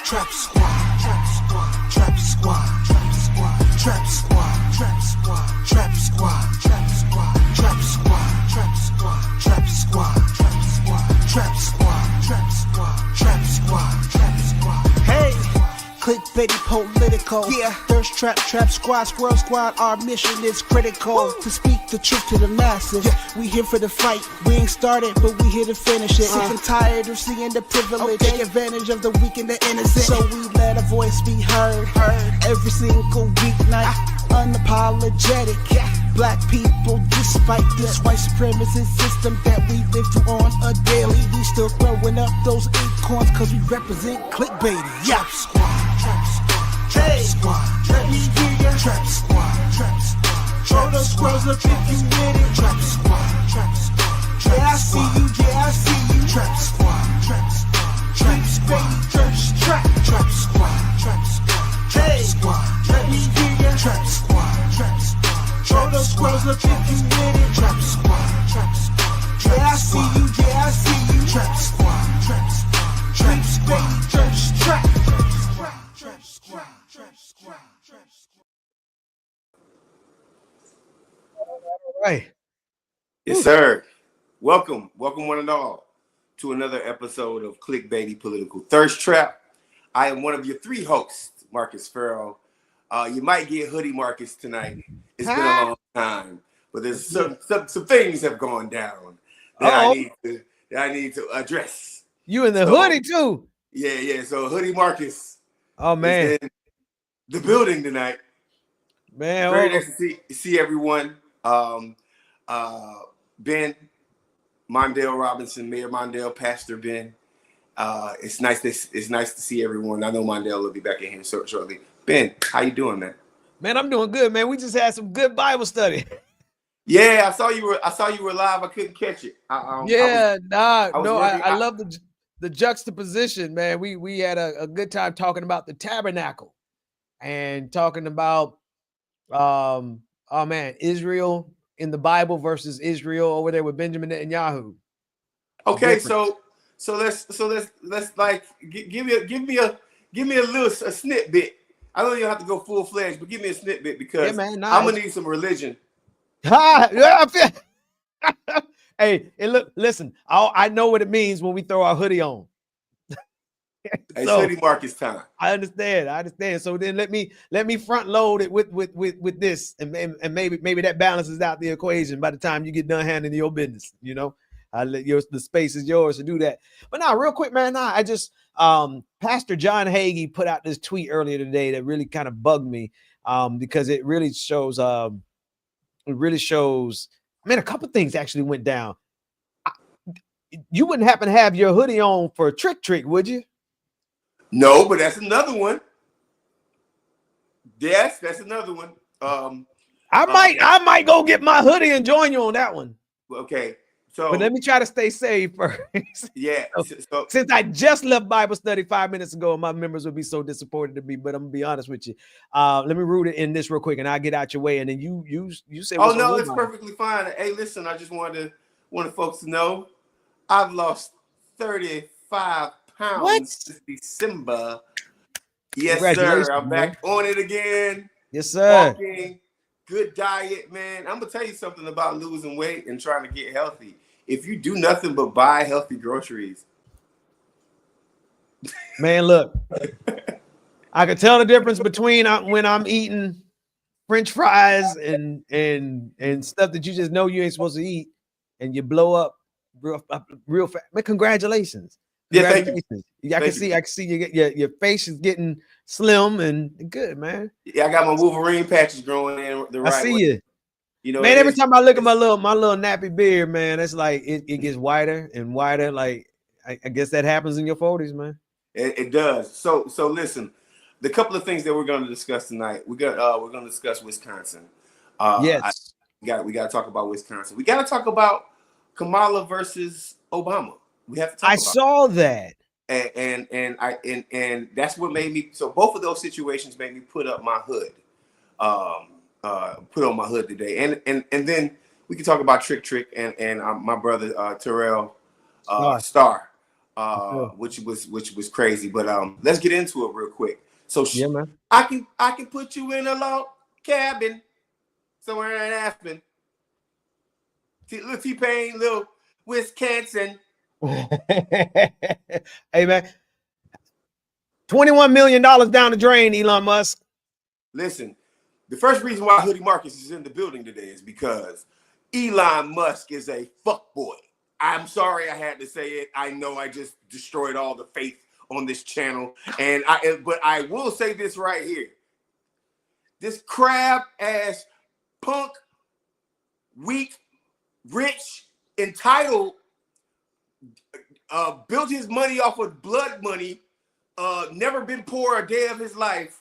Trap squad, trap squad, trap squad, trap squad, trap squad, trap squad, trap squad, trap squad, trap squad, trap squad, trap squad, trap squad, trap squad, trap squad, trap squad, trap squad. Hey, clickbaity political. Yeah, thirst trap, trap squad, squirrel squad. Our mission is critical to speak the truth to the masses. Yeah. We here for the fight. We ain't started, but we here to finish it. Sick and tired of seeing the privilege. Take advantage of the weak and the innocent. So we let a voice be heard. Every single weeknight. Unapologetic. Black people, despite this white supremacist system that we live through on a daily, we still throwing up those acorns cause we represent clickbaity. Yeah. Trap squad, trap squad, trap squad, let me hear ya. Trap squad, trap squad, throw those squirrels up if you with it. Trap squad, trap squad, yeah I see you, yeah I see you. Trap squad, trap squad, trap squad, trap squad, trap squad, trap squad, let me hear ya. Trap squad, trap squad, throw those squirrels up if you with it. Trap squad, yeah I see you, yeah I see you. Trap squad, trap squad, trap squad, trap squad, trap squad, trap squad. All right. Yes, sir. Welcome one and all to another episode of Clickbaity Political Thirst Trap. I am one of your three hosts, Marcus Farrell. You might get Hoodie Marcus tonight. It's been a long time, but there's some things have gone down that I need to address. You in the hoodie too? Yeah. So Hoodie Marcus, oh man, is in the building tonight. Man, very nice to see everyone. Ben Mondale Robinson, Mayor Mondale, Pastor Ben. It's nice to see everyone. I know Mondale will be back in here shortly. Ben, how you doing, man? Man, I'm doing good, man. We just had some good Bible study. Yeah, I saw you were live. I couldn't catch it. I love the juxtaposition, man. We had a good time talking about the tabernacle and talking about Israel in the Bible versus Israel over there with Benjamin Netanyahu. Okay, so let's like give me a little snippet. I don't even have to go full fledged, but give me a snippet because I'm gonna need some religion. Hey, look, listen. I know what it means when we throw our hoodie on. It's Hoodie Marcus time. I understand. So then let me front load it with this, and maybe that balances out the equation by the time you get done handling your business. You know, the space is yours to do that. But now, real quick, man. I just Pastor John Hagee put out this tweet earlier today that really kind of bugged me because it really shows. I mean, a couple things actually went down. You wouldn't happen to have your hoodie on for trick, would you? No, but that's another one. Yes, that's another one. I might go get my hoodie and join you on that one. Okay, so but let me try to stay safe first. Yeah. So since I just left Bible study 5 minutes ago, my members would be so disappointed to me. But I'm gonna be honest with you. Let me root it in this real quick, and I'll get out your way. And then you say. Oh no, it's perfectly fine. Hey, listen, I just wanted folks to know I've lost 35 pounds since December. Yes, sir. I'm back on it again. Yes, sir. Walking, good diet, man. I'm gonna tell you something about losing weight and trying to get healthy. If you do nothing but buy healthy groceries, man, look, I can tell the difference between when I'm eating French fries and stuff that you just know you ain't supposed to eat, and you blow up real fast. Man, congratulations. Yeah, thank you. I can see your face is getting slim and good, man. Yeah, I got my Wolverine patches growing in the right way. I see you. You know, man, every time I look at my little nappy beard, man, it's like it gets whiter and whiter. Like I guess that happens in your 40s, man. It does. So listen, the couple of things that we're going to discuss tonight. We're going to discuss Wisconsin. Yes, we got to talk about Wisconsin. We got to talk about Kamala versus Obama. We have to talk. I saw that, and that's what made me. So both of those situations made me put up my hood. Put on my hood today, and then we can talk about Trick and my brother Terrell Star. which was crazy. But let's get into it real quick. So Yeah, man. I can put you in a log cabin somewhere in Aspen. Little T-Pain, little Wisconsin. Hey, man. $21 million down the drain, Elon Musk. Listen, the first reason why Hoodie Marcus is in the building today is because Elon Musk is a fuckboy. I'm sorry I had to say it. I know I just destroyed all the faith on this channel. But I will say this right here. This crab ass punk, weak, rich, entitled, built his money off of blood money, never been poor a day of his life,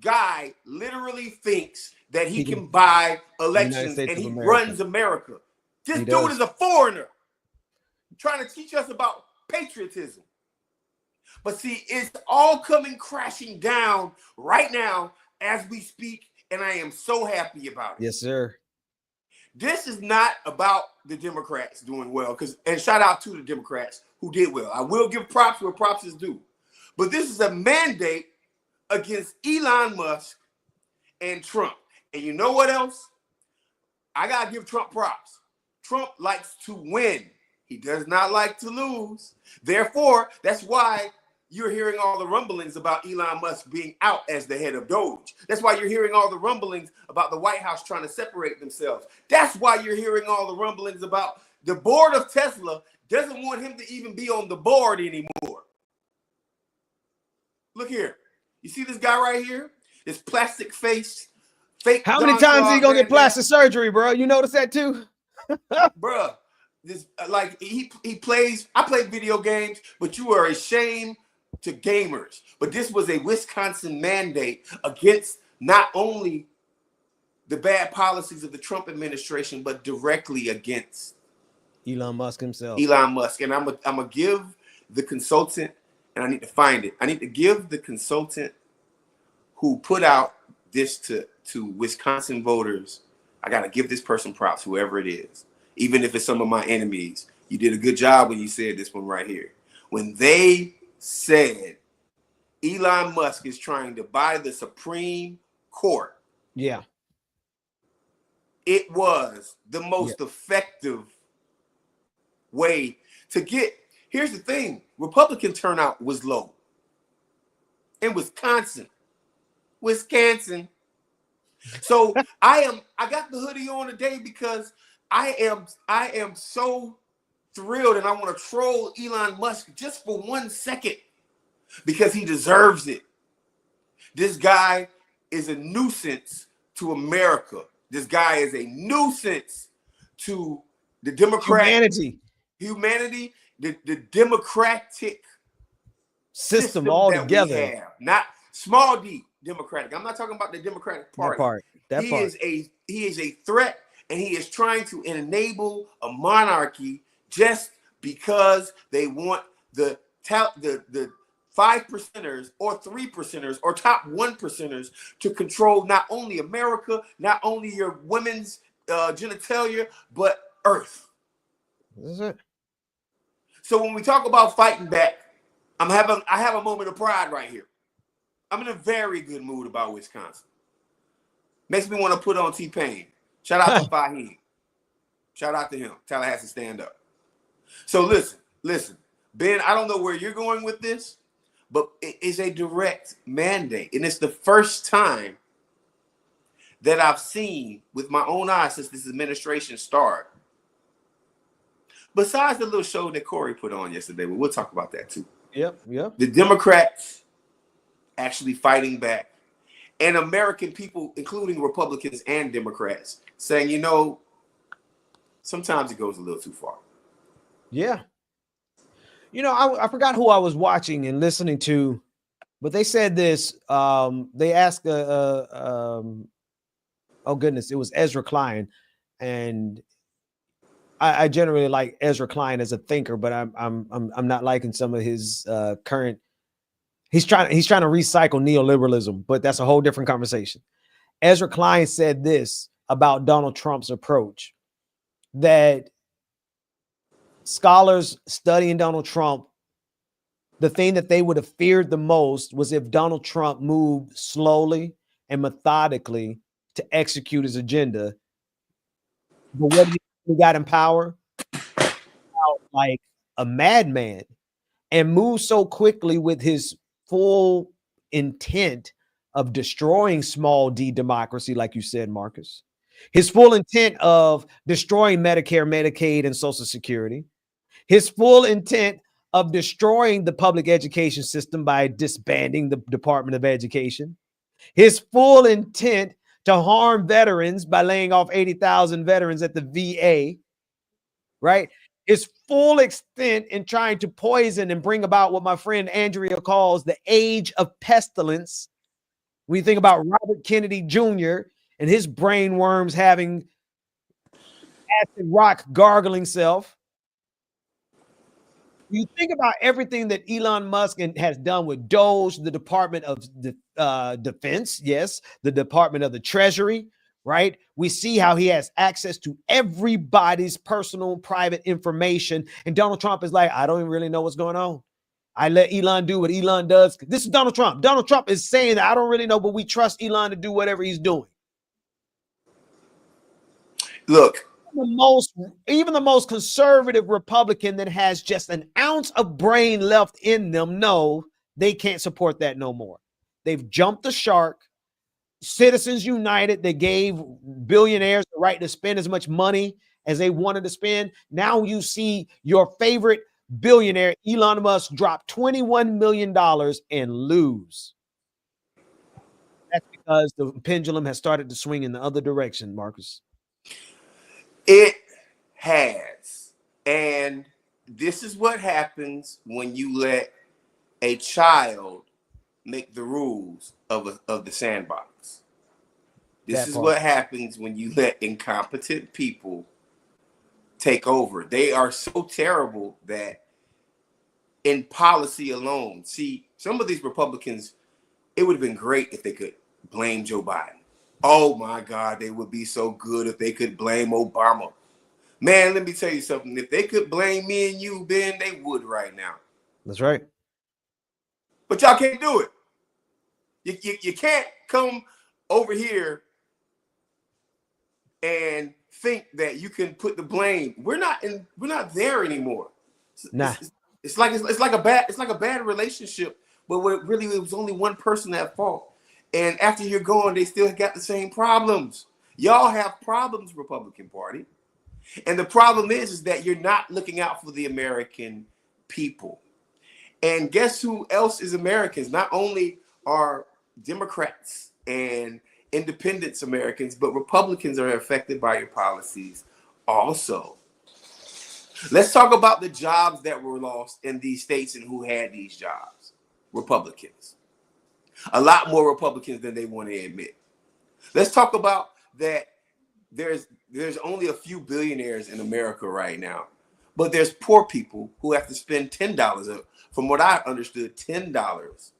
guy literally thinks that he can buy elections and he runs America. This dude is a foreigner trying to teach us about patriotism. But see, it's all coming crashing down right now as we speak, and I am so happy about it. Yes, sir. This is not about the Democrats doing well, and shout out to the Democrats who did well. I will give props where props is due. But this is a mandate against Elon Musk and Trump. And you know what else? I got to give Trump props. Trump likes to win. He does not like to lose. Therefore, that's why you're hearing all the rumblings about Elon Musk being out as the head of Doge. That's why you're hearing all the rumblings about the White House trying to separate themselves. That's why you're hearing all the rumblings about the board of Tesla doesn't want him to even be on the board anymore. Look here. You see this guy right here? This plastic face, fake. How many times is he gonna get plastic surgery, bro? You notice that too? Bruh, this like he plays. I play video games, but you are a shame to gamers. But this was a Wisconsin mandate against not only the bad policies of the Trump administration, but directly against Elon Musk himself. Elon Musk. And I'm gonna give the consultant, and I need to find it. I need to give the consultant who put out this to Wisconsin voters. I gotta give this person props, whoever it is. Even if it's some of my enemies, you did a good job when you said this one right here. When they said Elon Musk is trying to buy the Supreme Court. Yeah. It was the most effective way to get. Here's the thing. Republican turnout was low. In Wisconsin. So I got the hoodie on today because I am so thrilled, and I want to troll Elon Musk just for 1 second because he deserves it. This guy is a nuisance to America. This guy is a nuisance to the humanity, the democratic system altogether. Not small d democratic. I'm not talking about the Democratic Party. He is a threat. And he is trying to enable a monarchy just because they want the 5%ers or 3%ers or top 1%ers to control not only America, not only your women's genitalia, but Earth. This is it. So when we talk about fighting back, I have a moment of pride right here. I'm in a very good mood about Wisconsin. Makes me want to put on T-Pain. Shout out to Fahim. Shout out to him. Tallahassee stand up. So listen, Ben, I don't know where you're going with this, but it is a direct mandate. And it's the first time that I've seen with my own eyes since this administration started. Besides the little show that Corey put on yesterday, but we'll talk about that too. Yep. The Democrats actually fighting back. And American people, including Republicans and Democrats, saying, you know, sometimes it goes a little too far. Yeah. You know, I forgot who I was watching and listening to, but they said this. They asked, oh goodness, it was Ezra Klein, and I generally like Ezra Klein as a thinker, but I'm not liking some of his current. He's trying to recycle neoliberalism, but that's a whole different conversation. Ezra Klein said this about Donald Trump's approach, that scholars studying Donald Trump the thing that they would have feared the most was if Donald Trump moved slowly and methodically to execute his agenda. But what he got in power? Like a madman, and moved so quickly with his full intent of destroying small d democracy, like you said, Marcus. His full intent of destroying Medicare, Medicaid, and Social Security. His full intent of destroying the public education system by disbanding the Department of Education. His full intent to harm veterans by laying off 80,000 veterans at the VA, right? His full extent in trying to poison and bring about what my friend Andrea calls the age of pestilence. When you think about Robert Kennedy Jr. and his brain worms having acid rock gargling self. You think about everything that Elon Musk has done with Doge, the Department of Defense, yes, the Department of the Treasury, right? We see how he has access to everybody's personal private information. And Donald Trump is like, I don't even really know what's going on. I let Elon do what Elon does. This is Donald Trump. Donald Trump is saying that I don't really know, but we trust Elon to do whatever he's doing. Look, even the most conservative Republican that has just an ounce of brain left in them, no, they can't support that no more. They've jumped the shark. Citizens United, they gave billionaires the right to spend as much money as they wanted to spend. Now you see your favorite billionaire, Elon Musk, drop $21 million and lose. That's because the pendulum has started to swing in the other direction, Marcus. It has. And this is what happens when you let a child make the rules of the sandbox. This is what happens when you let incompetent people take over. They are so terrible that in policy alone, see, some of these Republicans, it would have been great if they could blame Joe Biden. Oh my God, they would be so good if they could blame Obama. Man, let me tell you something. If they could blame me and you, Ben, they would right now. That's right. But y'all can't do it. You can't come over here and think that you can put the blame. We're not there anymore. Nah. It's like a bad relationship, but really it was only one person at fault. And after you're gone, they still got the same problems. Y'all have problems, Republican Party. And the problem is that you're not looking out for the American people. And guess who else is Americans? Not only are Democrats and independents Americans, but Republicans are affected by your policies also. Let's talk about the jobs that were lost in these states and who had these jobs. Republicans. A lot more Republicans than they want to admit. Let's talk about that. There's only a few billionaires in America right now, but there's poor people who have to spend $10, from what I understood, $10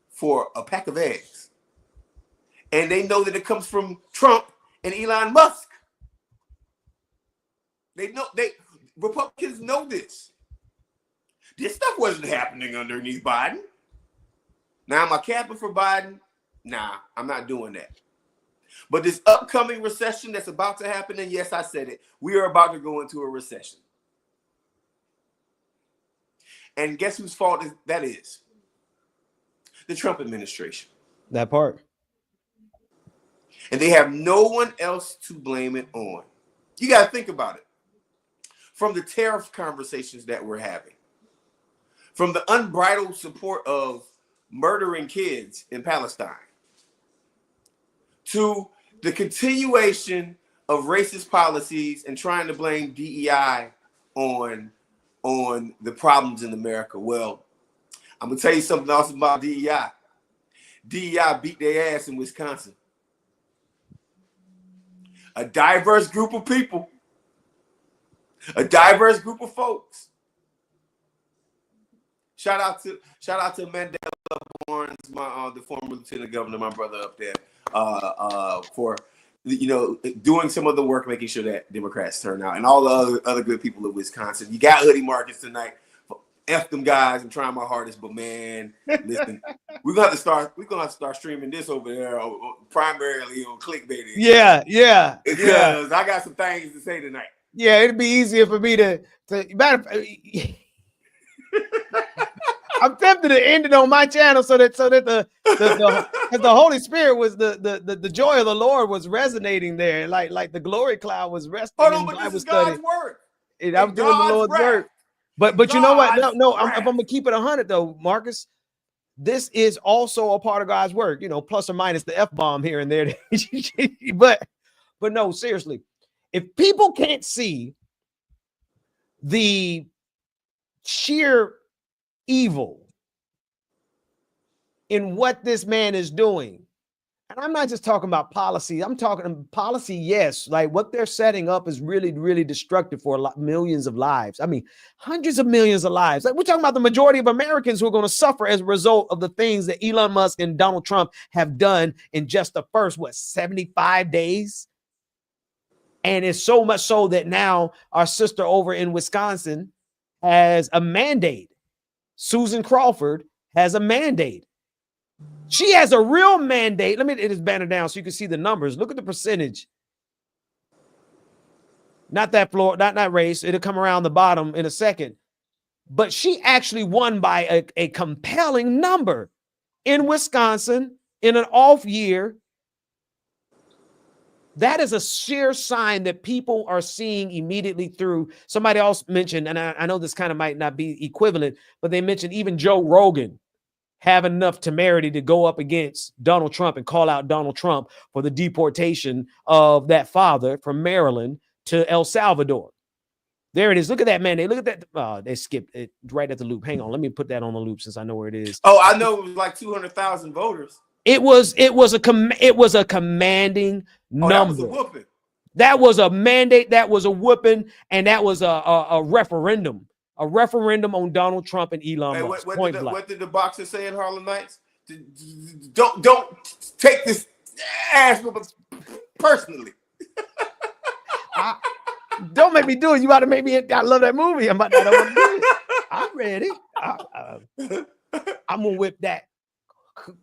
for a pack of eggs. And they know that it comes from Trump and Elon Musk. Republicans know this. This stuff wasn't happening underneath Biden. Now, am I capping for Biden? Nah, I'm not doing that. But this upcoming recession that's about to happen, and yes, I said it, we are about to go into a recession. And guess whose fault that is? The Trump administration. That part. And they have no one else to blame it on. You got to think about it. From the tariff conversations that we're having, from the unbridled support of murdering kids in Palestine, to the continuation of racist policies and trying to blame DEI on the problems in America. Well, I'm going to tell you something else about DEI. DEI beat their ass in Wisconsin. A diverse group of people, a diverse group of folks. Shout out to Mandela Barnes, the former lieutenant governor, my brother up there, for doing some of the work, making sure that Democrats turn out, and all the other good people of Wisconsin. You got Hoodie Marcus tonight. F them guys. I'm trying my hardest, but man, listen, we're gonna have to start streaming this over there, primarily on Clickbaity. Yeah. Because I got some things to say tonight. Yeah, it'd be easier for me to I'm tempted to end it on my channel so that the Holy Spirit was the joy of the Lord was resonating there, like the glory cloud was resting. Hold on, in but Bible this is study. God's word. I was doing the Lord's work. But you know what? No, if I'm gonna keep it 100 though, Marcus, this is also a part of God's work. You know, plus or minus the F-bomb here and there. but no, seriously, if people can't see the sheer evil in what this man is doing, and I'm not just talking about policy, I'm talking policy, yes, like what they're setting up is really, really destructive for millions of lives. I mean, hundreds of millions of lives. Like, we're talking about the majority of Americans who are going to suffer as a result of the things that Elon Musk and Donald Trump have done in just the first, 75 days? And it's so much so that now our sister over in Wisconsin has a mandate. Susan Crawford has a mandate. She has a real mandate. Let me just banner down so you can see the numbers. Look at the percentage. Not that floor, not race. It'll come around the bottom in a second. But she actually won by a compelling number in Wisconsin in an off year. That is a sheer sign that people are seeing immediately through. Somebody else mentioned, and I know this kind of might not be equivalent, but they mentioned even Joe Rogan have enough temerity to go up against Donald Trump and call out Donald Trump for the deportation of that father from Maryland to El Salvador. There it is. Look at that, man. Look at that. They skipped it right at the loop. Hang on. Let me put that on the loop since I know where it is. Oh, I know it was like 200,000 voters. It was a commanding number. That was a whooping. That was a mandate. That was a whooping. And that was a referendum. A referendum on Donald Trump and Elon Musk. What did the boxer say in Harlem Nights? Don't take this ass personally. Don't make me do it. You about to make me. I love that movie. I'm ready. I'm gonna whip that.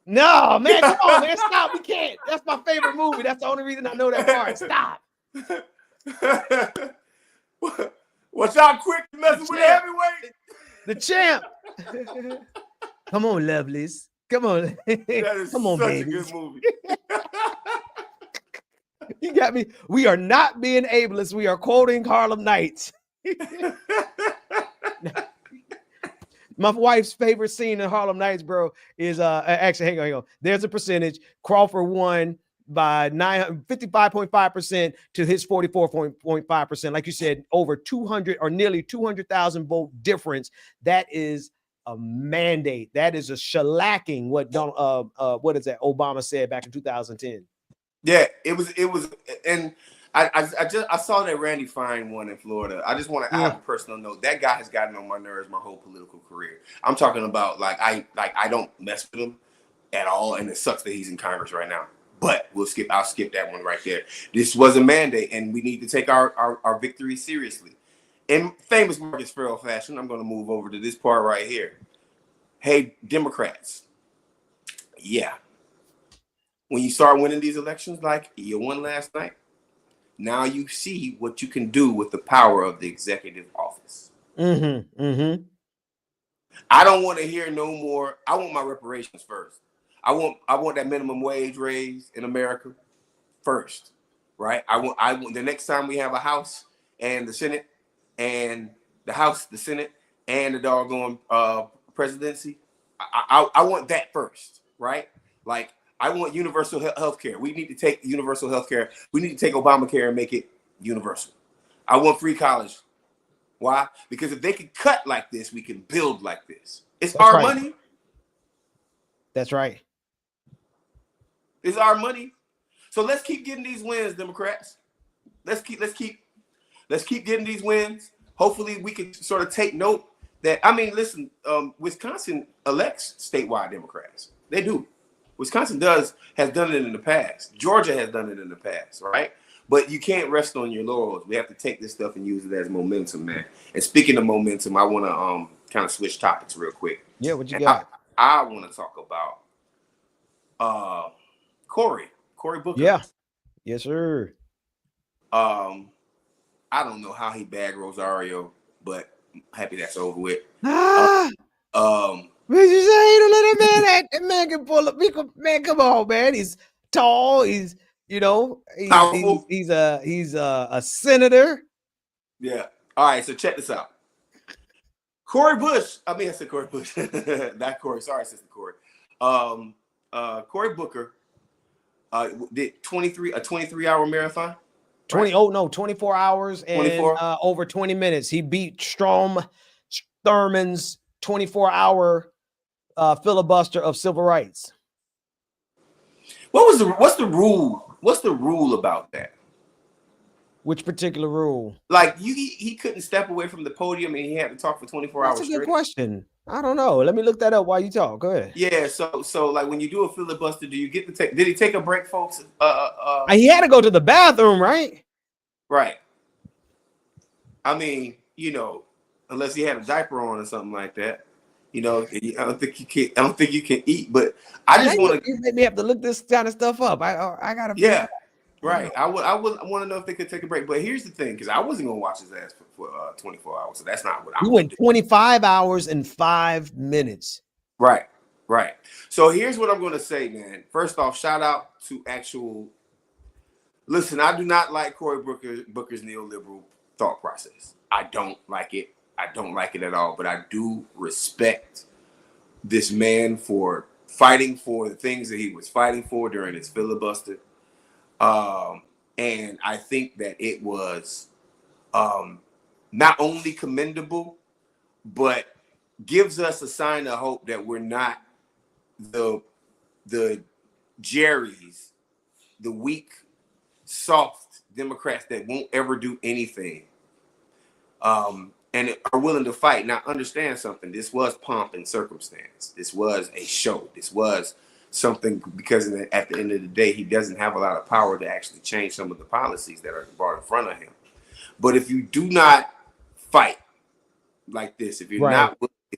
No, man, come on, man, stop. We can't. That's my favorite movie. That's the only reason I know that part. Stop. Watch out, quick, messing with the heavyweight. The champ. Come on, lovelies. Come on. Come on, baby. Such a good movie. You got me. We are not being ableist. We are quoting Harlem Nights. My wife's favorite scene in Harlem Nights, bro, is actually, hang on. There's a percentage. Crawford won by 55.5% to his 44.5%. Like you said, over 200 or nearly 200,000 vote difference. That is a mandate. That is a shellacking. What is that Obama said back in 2010. Yeah, it was, and I saw that Randy Fine won in Florida. I just want to add a personal note. That guy has gotten on my nerves my whole political career. I'm talking about I don't mess with him at all, and it sucks that he's in Congress right now. But I'll skip that one right there. This was a mandate, and we need to take our victory seriously. In famous Marcus Farrell fashion, I'm going to move over to this part right here. Hey, Democrats. Yeah. When you start winning these elections like you won last night, now you see what you can do with the power of the executive office. I don't want to hear no more. I want my reparations first. I want that minimum wage raise in America first, right? I want the next time we have a House and the Senate and the House, the Senate, and the doggone presidency. I want that first, right? Like, I want universal health care. We need to take universal health care. We need to take Obamacare and make it universal. I want free college. Why? Because if they can cut like this, we can build like this. It's our money. That's right. It's our money. So let's keep getting these wins, Democrats. Let's keep getting these wins. Hopefully we can sort of take note that, I mean, listen, Wisconsin elects statewide Democrats. They do. Wisconsin has done it in the past. Georgia has done it in the past, right? But you can't rest on your laurels. We have to take this stuff and use it as momentum, man. And speaking of momentum, I want to kind of switch topics real quick. Yeah, what you And got? I want to talk about Cory Booker. Yeah. Yes, sir. I don't know how he bagged Rosario, but I'm happy that's over with. Ah, Um, what you say? Don't let that man act. That man can pull up. Man, come on, man. He's tall. He's Powerful. he's a senator. Yeah. All right. So check this out. I said Cory Bush, not Cory. Sorry, Sister Cory. Cory Booker did a 23-hour marathon. 24 hours and 24. over 20 minutes. He beat Strom Thurmond's 24-hour filibuster of civil rights. What's the rule? What's the rule about that? Which particular rule? Like he couldn't step away from the podium and he had to talk for 24 hours That's a straight. good question. I don't know. Let me look that up while you talk. Go ahead. Yeah, so like when you do a filibuster, do you get to take? Did he take a break, folks? He had to go to the bathroom, right? Right. I mean, unless he had a diaper on or something like that, I don't think you can. I don't think you can eat. But I just want to. You made me have to look this kind of stuff up. I gotta. Yeah. Right. I want to know if they could take a break. But here's the thing, because I wasn't gonna watch his ass for 24 hours, so that's not what I. He went 25 hours and 5 minutes. Right. Right. So here's what I'm going to say, man. First off, shout out to actual. Listen, I do not like Cory Booker's neoliberal thought process. I don't like it. I don't like it at all. But I do respect this man for fighting for the things that he was fighting for during his filibuster. And I think that it was not only commendable, but gives us a sign of hope that we're not the Jerry's, the weak, soft Democrats that won't ever do anything, and are willing to fight. Now, understand something. This was pomp and circumstance. This was a show. This was something because at the end of the day, he doesn't have a lot of power to actually change some of the policies that are brought in front of him. But if you do not fight like this, if you're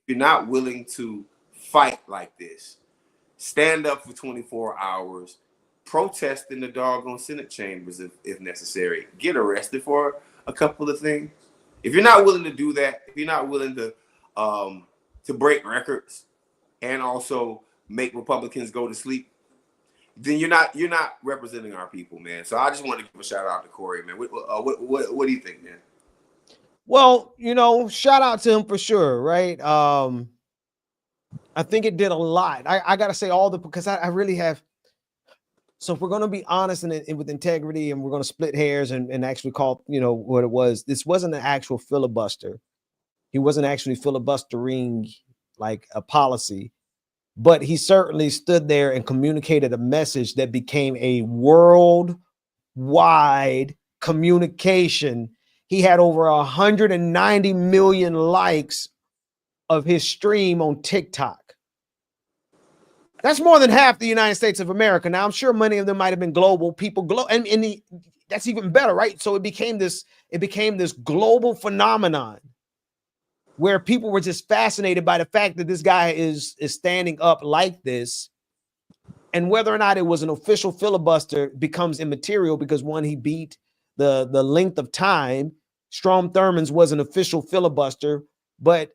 not willing to fight like this, stand up for 24 hours, protest in the doggone Senate chambers if necessary, get arrested for a couple of things. If you're not willing to do that, if you're not willing to break records and also make Republicans go to sleep, then you're not representing our people, man. So I just want to give a shout out to Cory, man. What do you think, man? Well, shout out to him for sure, right? I think it did a lot. I gotta say because I really have. So if we're going to be honest and with integrity, and we're going to split hairs and actually call what it was, this wasn't an actual filibuster. He wasn't actually filibustering like a policy, but he certainly stood there and communicated a message that became a worldwide communication. He had over 190 million likes of his stream on TikTok. That's more than half the United States of America. Now, I'm sure many of them might have been global people, that's even better, right? So it became this global phenomenon where people were just fascinated by the fact that this guy is standing up like this, and whether or not it was an official filibuster becomes immaterial because one, he beat the length of time. Strom Thurmond's was an official filibuster, but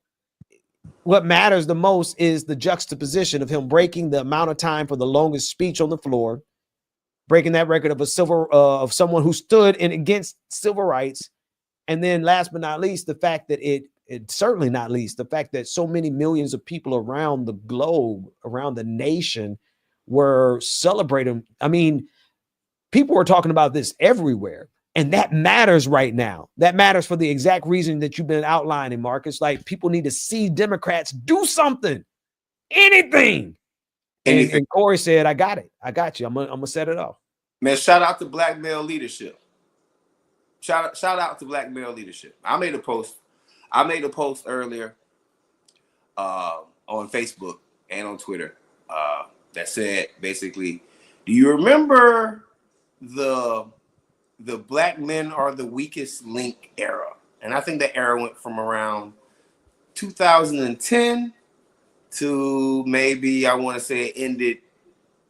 what matters the most is the juxtaposition of him breaking the amount of time for the longest speech on the floor, breaking that record of someone who stood in against civil rights. And then last but not least, the fact that the fact that so many millions of people around the globe, around the nation were celebrating. I mean, people were talking about this everywhere. And that matters right now. That matters for the exact reason that you've been outlining, Marcus. Like, people need to see Democrats do something, anything. And Cory said, I got it. I got you. I'm gonna set it off. Man, shout out to Black male leadership. Shout out to Black male leadership. I made a post earlier on Facebook and on Twitter that said basically, do you remember the Black men are the weakest link era? And I think that era went from around 2010 to maybe, I want to say it ended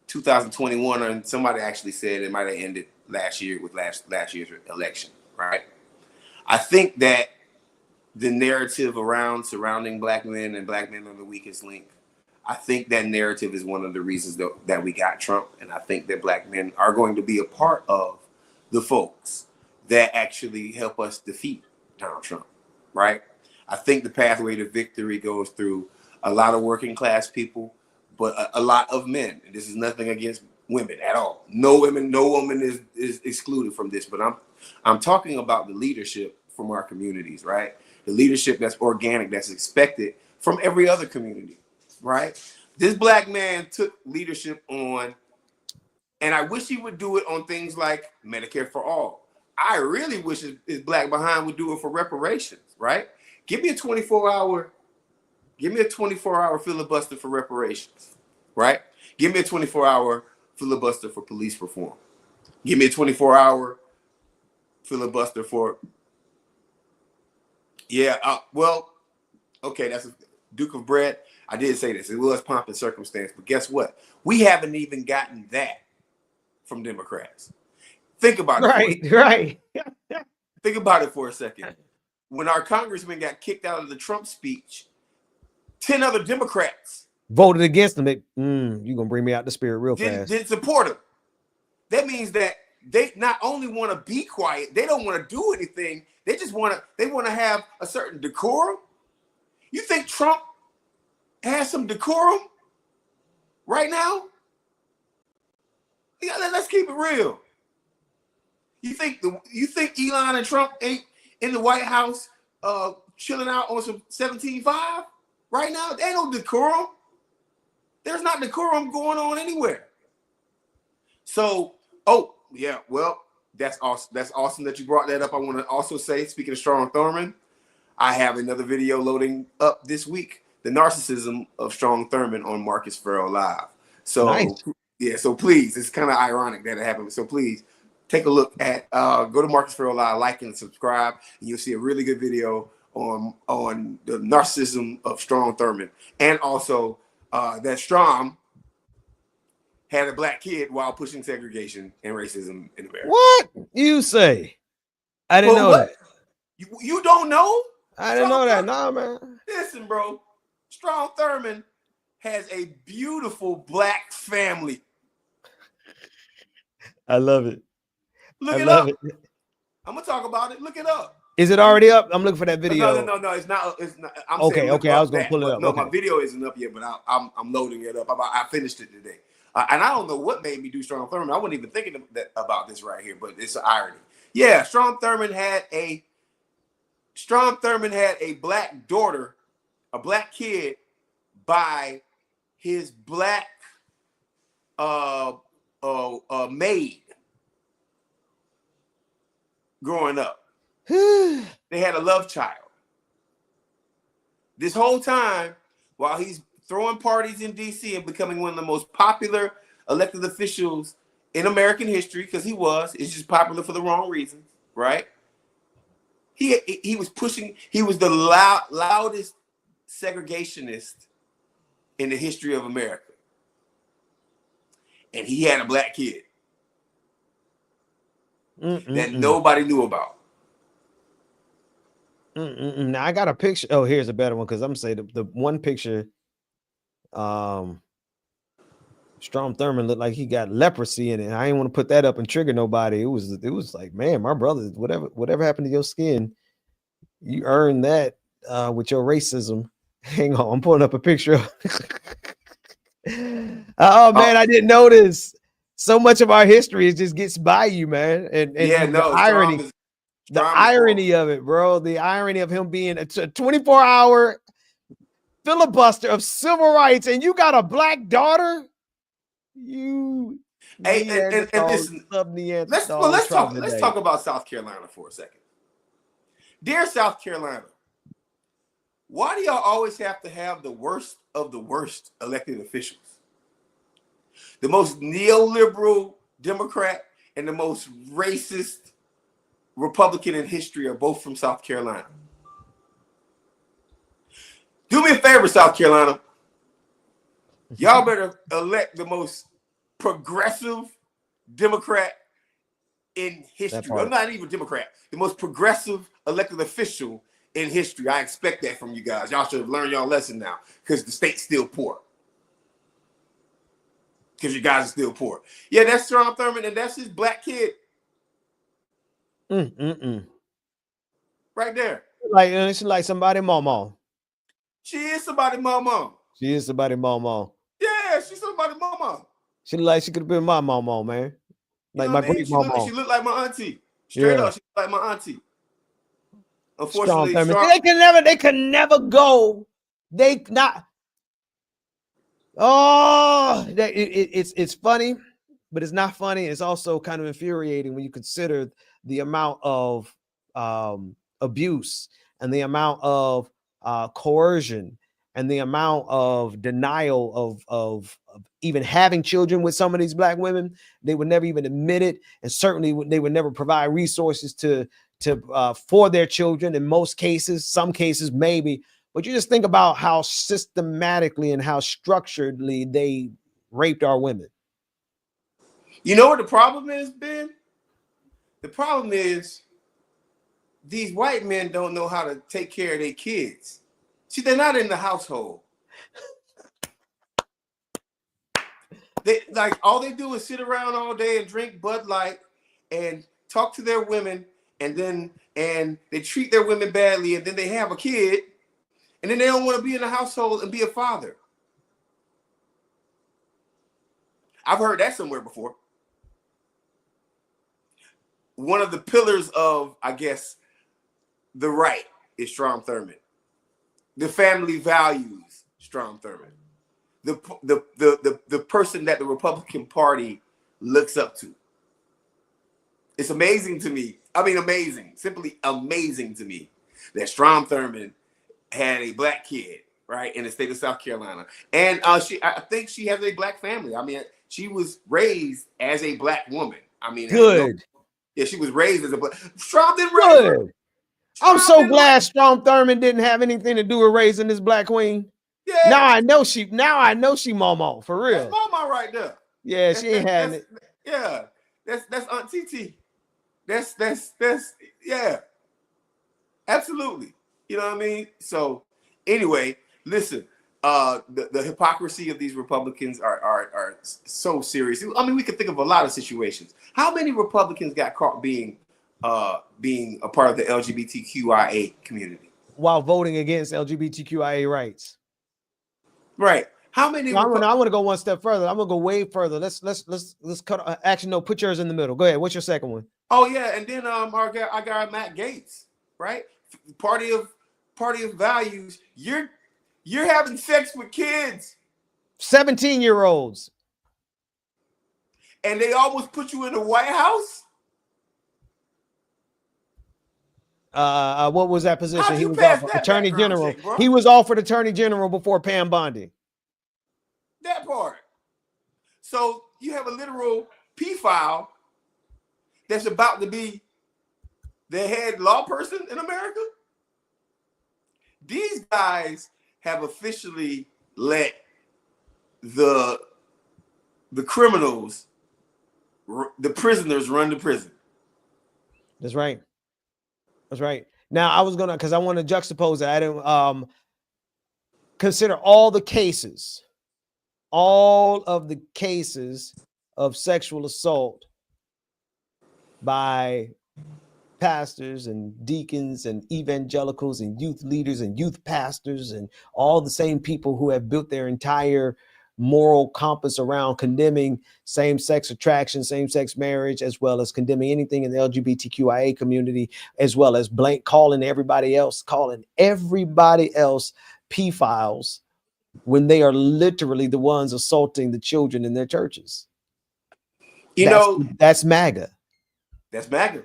2021, or somebody actually said it might have ended last year with last year's election, right? I think that the narrative surrounding black men and black men are the weakest link. I think that narrative is one of the reasons that we got Trump, and I think that black men are going to be a part of the folks that actually help us defeat Donald Trump, right? I think the pathway to victory goes through a lot of working class people, but a lot of men. And this is nothing against women at all. No woman is excluded from this, but I'm talking about the leadership from our communities, right? The leadership that's organic, that's expected from every other community, right? This black man took leadership on, and I wish he would do it on things like Medicare for all. I really wish his black behind would do it for reparations, right? Give me a 24-hour filibuster for reparations, right? Give me a 24-hour filibuster for police reform. Give me a 24-hour filibuster for, okay, that's a Duke of Bread. I did say this. It was pomp and circumstance, but guess what? We haven't even gotten that from Democrats. Think about it. Right. Think about it for a second. When our congressman got kicked out of the Trump speech, 10 other Democrats voted against him. You're gonna bring me out the spirit real fast. Didn't support him. That means that they not only want to be quiet, they don't want to do anything. They just want to have a certain decorum. You think Trump has some decorum right now? Yeah, let's keep it real. You think Elon and Trump ain't in the White House chilling out on some 17.5 right now? There ain't no decorum. There's not decorum going on anywhere. So, that's awesome. That's awesome that you brought that up. I want to also say, speaking of Strom Thurmond, I have another video loading up this week, the narcissism of Strom Thurmond on Marcus Farrell Live. So nice. Yeah, so please, it's kind of ironic that it happened. So please take a look at go to Marcus Farrell Live, like and subscribe, and you'll see a really good video on the narcissism of Strom Thurmond, and also that Strom had a black kid while pushing segregation and racism in America. What you say? I didn't know that. You don't know? I didn't know that. Nah, man. Listen, bro. Strom Thurmond has a beautiful black family. I love it. Look it up. I'm gonna talk about it. Look it up. Is it already up? I'm looking for that video. No. It's not. I'm okay. I was gonna pull it up. No, my video isn't up yet, but I'm loading it up. I finished it today, and I don't know what made me do Strom Thurmond. I wasn't even thinking about this right here, but it's an irony. Yeah, Strom Thurmond had a black daughter, a black kid, by his black maid growing up. They had a love child. This whole time, while he's throwing parties in DC and becoming one of the most popular elected officials in American history, because it's just popular for the wrong reasons, right? He was pushing, he was the loudest segregationist in the history of America. And he had a black kid that nobody knew about. Now I got a picture. Oh, here's a better one, because I'm gonna say the one picture. Strom Thurmond looked like he got leprosy in it. I didn't want to put that up and trigger nobody. It was like, man, my brother, whatever happened to your skin, you earned that with your racism. Hang on, I'm pulling up a picture. Oh man, I didn't notice. So much of our history just gets by you, man. And the irony. The irony of it, bro. The irony of him being a 24-hour filibuster of civil rights, and you got a black daughter. Listen. Let's talk about South Carolina for a second. Dear South Carolina, why do y'all always have to have the worst of the worst elected officials? The most neoliberal Democrat and the most racist Republican in history are both from South Carolina. Do me a favor, South Carolina. Y'all better elect the most progressive Democrat in history. I'm not even Democrat. The most progressive elected official in history. I expect that from you guys. Y'all should have learned y'all lesson now, because the state's still poor. Because you guys are still poor. Yeah, that's Strom Thurmond, and that's his black kid. Right there. Like she's like somebody mama. She is somebody mama. She is somebody mama. Yeah, she's somebody mama. She like she could have been my mama, man. Like You know my what I mean? great mama. She looked like my auntie. Straight up, she looked like my auntie. Unfortunately, they can never go. They not. Oh, it's funny, but it's not funny. It's also kind of infuriating when you consider the amount of abuse and the amount of coercion and the amount of denial of even having children with some of these black women. They would never even admit it, and certainly they would never provide resources to for their children. In most cases, some cases maybe. But you just think about how systematically and how structuredly they raped our women. You know what the problem is, Ben? The problem is these white men don't know how to take care of their kids. See, they're not in the household. They like all they do is sit around all day and drink Bud Light and talk to their women, and they treat their women badly, and then they have a kid. And then they don't want to be in the household and be a father. I've heard that somewhere before. One of the pillars of, I guess, the right is Strom Thurmond. The family values Strom Thurmond. The person that the Republican Party looks up to. It's amazing to me. I mean, amazing. Simply amazing to me that Strom Thurmond had a black kid, right, in the state of South Carolina. And I think she has a black family. I mean, she was raised as a black woman. I mean, good. Yeah, she was raised as a black. Strom didn't raise her. I'm so glad Strom Thurmond didn't have anything to do with raising this black queen. Yeah. Now I know she mama, for real. That's mama right there. Yeah, she ain't had it. Yeah. That's Aunt TT. That's yeah. Absolutely. You know what I mean? So anyway, listen, the hypocrisy of these Republicans are so serious. I mean, we could think of a lot of situations. How many Republicans got caught being a part of the LGBTQIA community while voting against LGBTQIA rights? Right. How many? I want to go one step further. I'm gonna go way further. Let's cut. Actually, no. Put yours in the middle. Go ahead. What's your second one? Oh yeah, and then I got Matt Gaetz, right? Party of values. You're having sex with kids, 17-year-olds, and they almost put you in the White House. What was that position? He was offered Attorney General. He was offered Attorney General before Pam Bondi. That part. So you have a literal P-file that's about to be the head law person in America. These guys have officially let the criminals, the prisoners, run the prison. That's right. That's right. Now I was gonna, because I want to juxtapose that. I didn't consider all of the cases of sexual assault by pastors and deacons and evangelicals and youth leaders and youth pastors and all the same people who have built their entire moral compass around condemning same-sex attraction, same-sex marriage, as well as condemning anything in the LGBTQIA community, as well as calling everybody else pedophiles when they are literally the ones assaulting the children in their churches. That's MAGA. That's MAGA.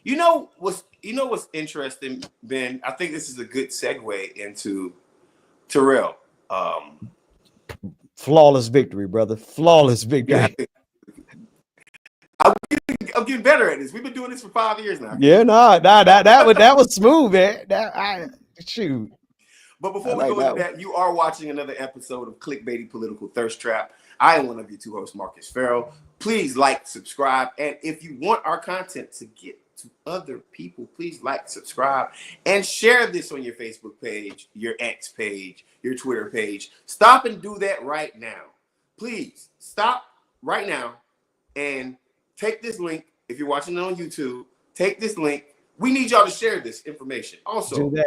You know what's interesting, Ben? I think this is a good segue into Terrell. Flawless victory, brother. Flawless victory. I'm getting better at this. We've been doing this for 5 years now. Yeah, that was smooth, man. Shoot. But before we go into that, you are watching another episode of Clickbaity Political Thirst Trap. I am one of your two hosts, Marcus Farrell. Please like, subscribe, and if you want our content to get to other people, please like, subscribe, and share this on your Facebook page, your X page, your Twitter page. Stop and do that right now. Please stop right now and take this link. If you're watching it on YouTube, take this link. We need y'all to share this information. Also, do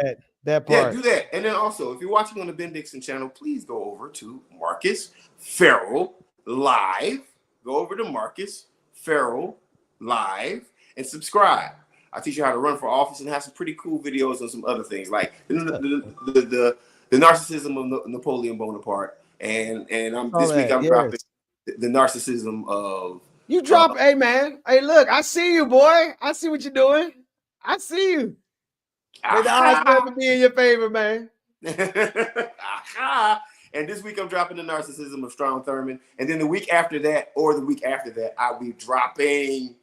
that part. Yeah, do that. And then also, if you're watching on the Ben Dixon channel, please go over to Marcus Farrell Live. Go over to Marcus Farrell Live and subscribe. I teach you how to run for office and have some pretty cool videos on some other things, like the narcissism of Napoleon Bonaparte. And this week I'm dropping the narcissism of you drop. Hey man, hey look, I see you, boy. I see what you're doing. I see you. May the odds never be in your favor, man. And this week I'm dropping the narcissism of Strom Thurmond. And then the week after that, or the week after that, I'll be dropping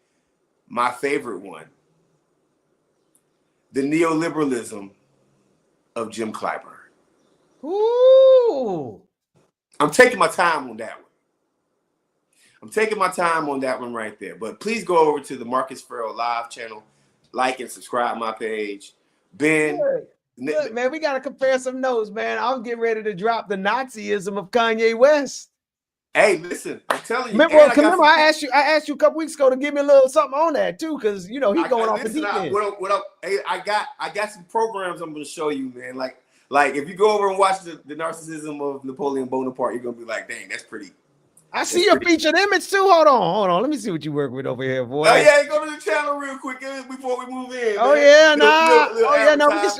my favorite one, the neoliberalism of Jim Clyburn. Ooh. I'm taking my time on that one. I'm taking my time on that one right there. But please go over to the Marcus Farrell Live channel, like and subscribe my page. Ben. Look, man, we got to compare some notes, man. I'm getting ready to drop the Nazism of Kanye West. Hey, listen, I'm telling you. Remember, I asked you a couple weeks ago to give me a little something on that too, because you know he's going off the deep end. Hey, I got some programs I'm going to show you, man. Like if you go over and watch the narcissism of Napoleon Bonaparte, you're gonna be like, dang, that's pretty. I see your featured image too. Hold on. Let me see what you work with over here, boy. Oh yeah, go to the channel real quick before we move in. Oh man.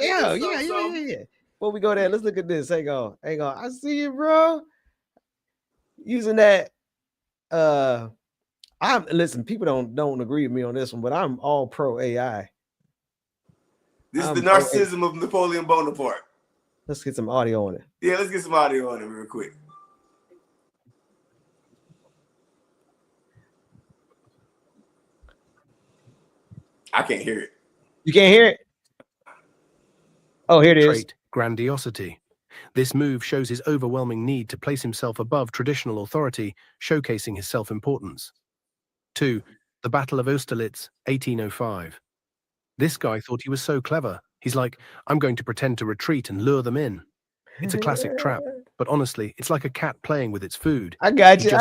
Yeah, We can, yeah. Before we go there, let's look at this. Hang on. I see you, bro. Using that. Listen. People don't agree with me on this one, but I'm all pro AI. This is the narcissism of Napoleon Bonaparte. Let's get some audio on it. Yeah, let's get some audio on it real quick. I can't hear it. You can't hear it? Oh, here it is. Trait, grandiosity. This move shows his overwhelming need to place himself above traditional authority, showcasing his self-importance. 2. The Battle of Austerlitz, 1805. This guy thought he was so clever. He's like, I'm going to pretend to retreat and lure them in. It's a classic trap, but honestly, it's like a cat playing with its food. I got you.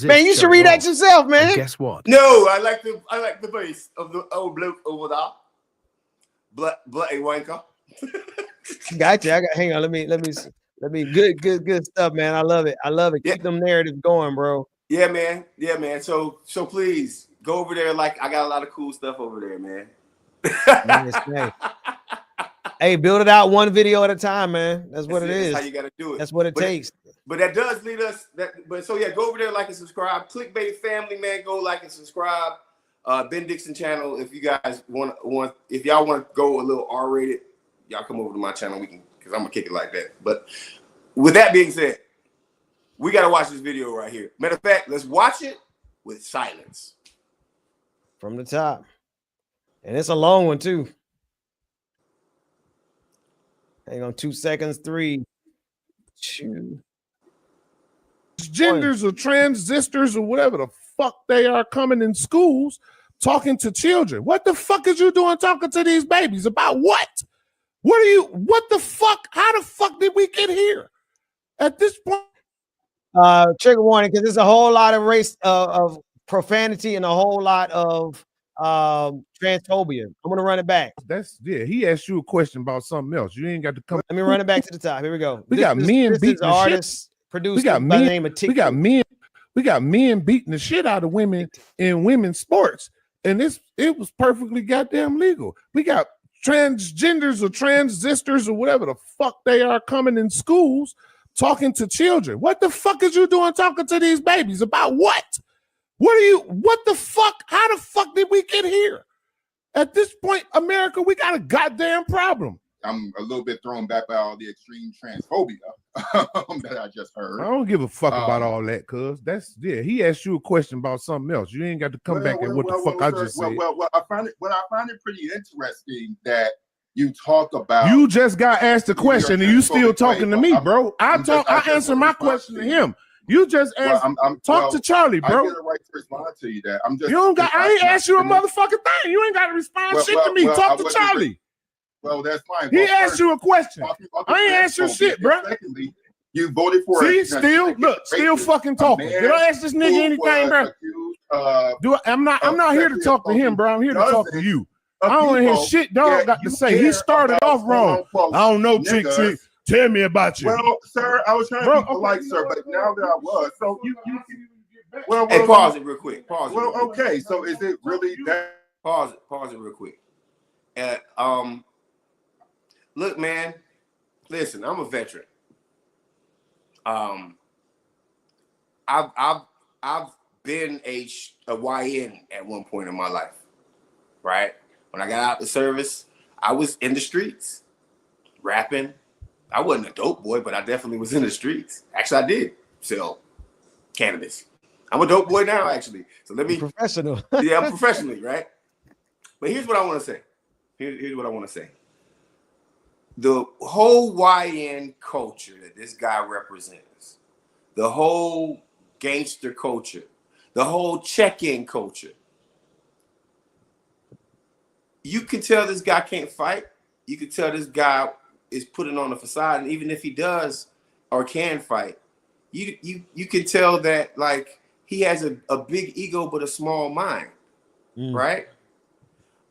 Man, you should read that yourself, man. And guess what? No, I like the voice of the old bloke over there. Bloody wanker. Got you. Hang on. Let me. Good stuff, man. I love it. Yeah. Keep them narratives going, bro. Yeah, man. So please go over there. Like, I got a lot of cool stuff over there, man. Hey, build it out one video at a time, man. That's what it is. That's how you got to do it. That's what it takes. But that does lead us. So yeah, go over there, like and subscribe. Clickbait family, man, go like and subscribe. Ben Dixon channel. If you guys want, if y'all want to go a little R-rated, y'all come over to my channel. We can, because I'm gonna kick it like that. But with that being said, we gotta watch this video right here. Matter of fact, let's watch it with silence from the top, and it's a long one too. Hang on, 2 seconds. 3, 2. Genders or transistors or whatever the fuck they are coming in schools talking to children. What the fuck is you doing talking to these babies about what? What the fuck? How the fuck did we get here? At this point, trigger warning, because there's a whole lot of race of profanity and a whole lot of transphobia. I'm gonna run it back. He asked you a question about something else. You ain't got to come. Let me run it back to the top. Here we go. We got men beating the artists produced by the name of TikTok. We got men beating the shit out of women in women's sports, and it was perfectly goddamn legal. We got transgenders or transistors or whatever the fuck they are coming in schools talking to children. What the fuck is you doing talking to these babies about what? What the fuck? How the fuck did we get here? At this point, America, we got a goddamn problem. I'm a little bit thrown back by all the extreme transphobia that I just heard. I don't give a fuck about all that, cuz he asked you a question about something else. You ain't got to come back and what the fuck I just said. Well, I find it pretty interesting that You talk about. You just got asked a question and you still talking to me, bro. I answer my question to him. You just asked. Talk to Charlie, bro. I get a right to respond to you. That I'm just. You don't got. I ain't asked you a motherfucking thing. You ain't got to respond shit to me. Talk to Charlie. Well, that's fine. He asked you a question. I ain't asked you shit, bro. Secondly, you voted for. See, still fucking talking. Did I ask this nigga anything, bro? I'm not here to talk to him, bro. I'm here to talk to you. I don't want to hear shit dog got to say. He started off wrong. I don't know, chick. Tell me about you. Well, sir, I was trying to be polite, sir, but now that I was, so you well, hey, pause it real quick. Pause it. Well, okay, so is it really that? Pause it real quick. Look, man, listen, I'm a veteran. I've been a YN at one point in my life, right? When I got out the service, I was in the streets, rapping. I wasn't a dope boy, but I definitely was in the streets. Actually, I did sell cannabis. I'm a dope boy now, actually. So let me professional. Yeah, I'm professionally, right? But here's what I want to say. Here's what I want to say. The whole YN culture that this guy represents, the whole gangster culture, the whole check-in culture. You can tell this guy can't fight. You can tell this guy is putting on a facade, and even if he does or can fight, you can tell that like he has a big ego but a small mind, right?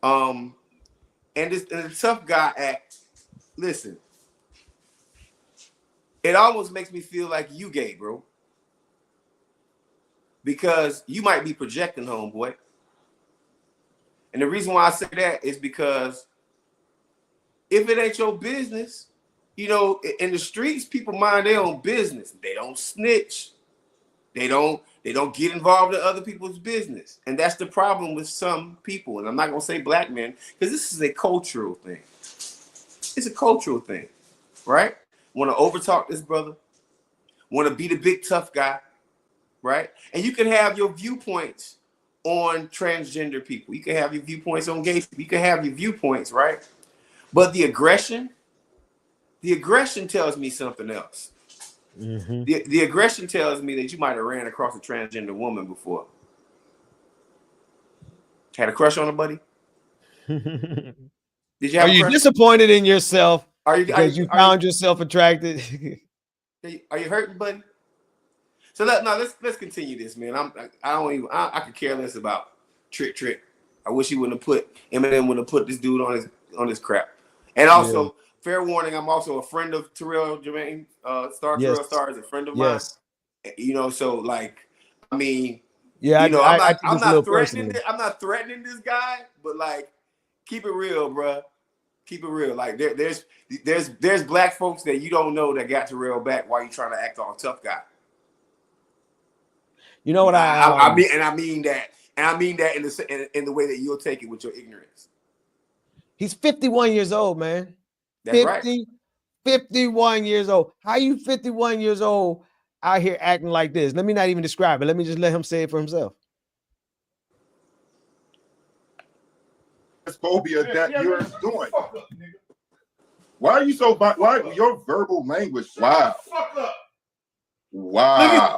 And the tough guy act. Listen, it almost makes me feel like you gay, bro, because you might be projecting, homeboy. And the reason why I say that is because if it ain't your business, you know, in the streets, people mind their own business. They don't snitch. They don't get involved in other people's business. And that's the problem with some people. And I'm not going to say black men, because this is a cultural thing. It's a cultural thing, right? Want to overtalk this brother. Want to be the big tough guy, right? And you can have your viewpoints on transgender people. You can have your viewpoints on gay people. You can have your viewpoints, right? But the aggression tells me something else. Mm-hmm. The aggression tells me that you might have ran across a transgender woman before. Had a crush on her, buddy? Did you have Are you disappointed in yourself because you found yourself attracted? Are you hurting, buddy? So let's continue this, man. I could care less about Trick. I wish he wouldn't have Eminem wouldn't have put this dude on his crap. And also, fair warning, I'm also a friend of Terrell Jermaine. Terrell Star is a friend of mine. You know, so like, I mean, yeah, you know, I'm not threatening. I'm not threatening this guy, but like, keep it real, bro. Keep it real. Like there's black folks that you don't know that got Terrell back while you trying to act all tough guy. You know what I mean that in the way that you'll take it with your ignorance. He's 51 years old, man. That's right. 51 years old. How you 51 years old out here acting like this? Let me not even describe it. Let me just let him say it for himself. Phobia that you're doing. Why are you so? Why your verbal language? Wow. Wow.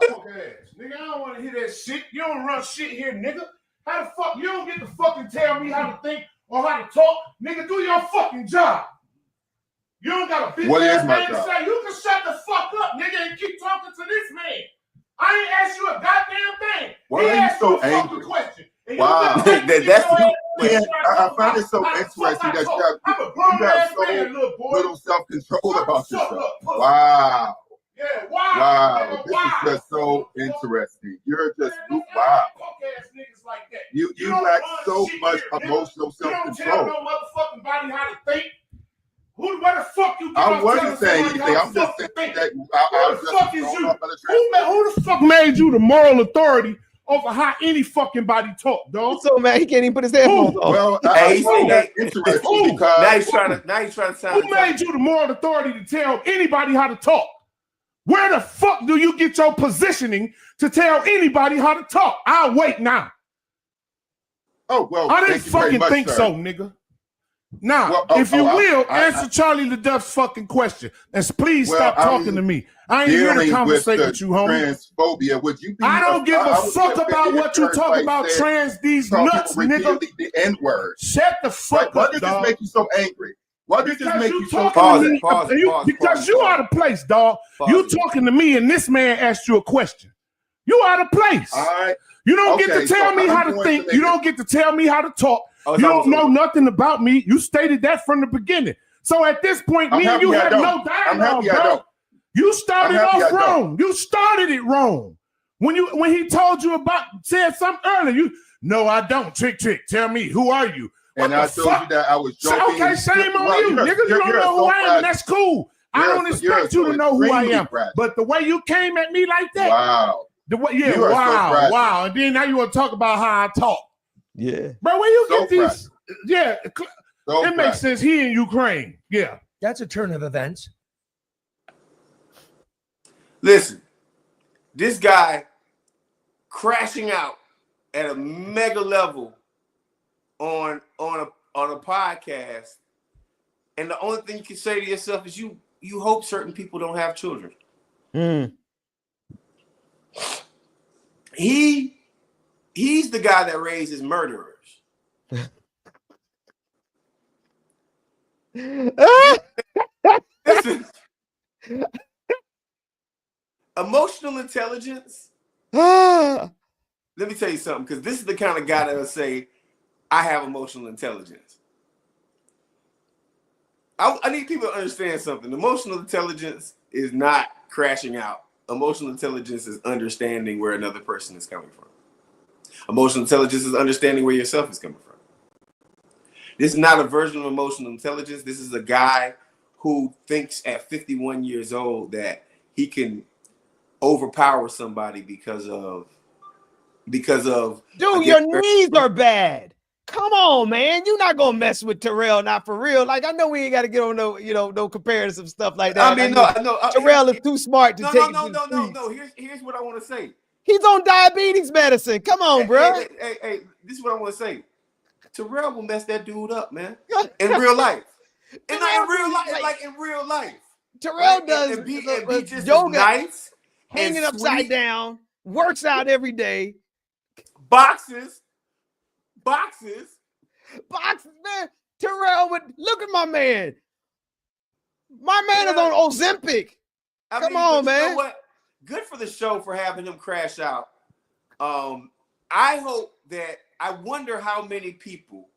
Nigga, I don't want to hear that shit. You don't run shit here, nigga. How the fuck? You don't get to fucking tell me how to think or how to talk. Nigga, do your fucking job. You don't got a bitch ass man to say. You can shut the fuck up, nigga, and keep talking to this man. I ain't asked you a goddamn thing. Why are you so angry? Question. Wow. I find it so interesting that you have so little self-control about yourself. Wow. Yeah, wow. Wow. This is just so interesting. You're just wow. You lack so much emotional self-control. You don't tell no motherfucking body how to think. Where the fuck you? I wasn't saying anything. I'm just saying that who the fuck is you? Who the fuck made you the moral authority over how any fucking body talk, dog? So man, he can't even put his headphones on. Well, that's interesting because now he's trying to sound. Who made you the moral authority to tell anybody how to talk? Where the fuck do you get your positioning to tell anybody how to talk? I'll wait now. Oh well, I didn't fucking think so, nigga. Now, Well, if you will, I- answer Charlie LaDuff's fucking question. And please Well, stop talking I'm to me. I ain't here to dealing with conversate the with you, homie. transphobia. Would you be? I don't give a I would be fuck offended about if what you talk everybody about said trans these call nuts, people nigga. repeatedly the N-word. Shut the fuck Why up, does this dog. make you so angry? Why does this Because make you you so talking Pause to it, me. pause it, pause it, Because pause you it. out of place, dog. Pause You it. talking to me, and this man asked you a question. You out of place. All right. You don't get to Okay, tell so me I'm how to going think. to You make don't get to tell me how to talk. Oh, it's You almost don't know over. nothing about me. You stated that from the beginning. So at this point, I'm me and happy you I had don't. no I'm dialogue, happy I bro. don't. You started I'm happy off I don't. wrong. You started it wrong. When he told you said something earlier, no, I don't. Trick. Tell me, who are you? What And the I told fuck? you that I was joking. Okay, shame on Well, you, nigga. You don't you're know who I am, and that's cool. I You're don't you're expect you so to know who I extremely am. fragile. But the way you came at me like that, Wow. the way, You are so fragile. wow. And then now you want to talk about how I talk. Yeah. Bro, where you So get these? Yeah, So it makes sense. He in Ukraine. Yeah. That's a turn of events. Listen, this guy crashing out at a mega level on a podcast, and the only thing you can say to yourself is you hope certain people don't have children. He's the guy that raises murderers. Listen, emotional intelligence. Let me tell you something, because this is the kind of guy that'll say, I have emotional intelligence. I need people to understand something. Emotional intelligence is not crashing out. Emotional intelligence is understanding where another person is coming from. Emotional intelligence is understanding where yourself is coming from. This is not a version of emotional intelligence. This is a guy who thinks at 51 years old that he can overpower somebody because of Dude, your knees are bad. Come on, man. You're not gonna mess with Terrell, not for real. Like, I know we ain't got to get on no comparison stuff like that. I mean, no. Terrell is too smart to take it to the streets. No. Here's what I want to say. He's on diabetes medicine. Come on, bro. Hey, this is what I want to say. Terrell will mess that dude up, man. In real life. In real life. Terrell Right? does and be just yoga, nice, hanging and upside sweet. down, works out every day. Boxes, Man. Terrell would look at my man. My man is on Ozempic. Come on, but man. You know what? Good for the show for having him crash out. I wonder how many people,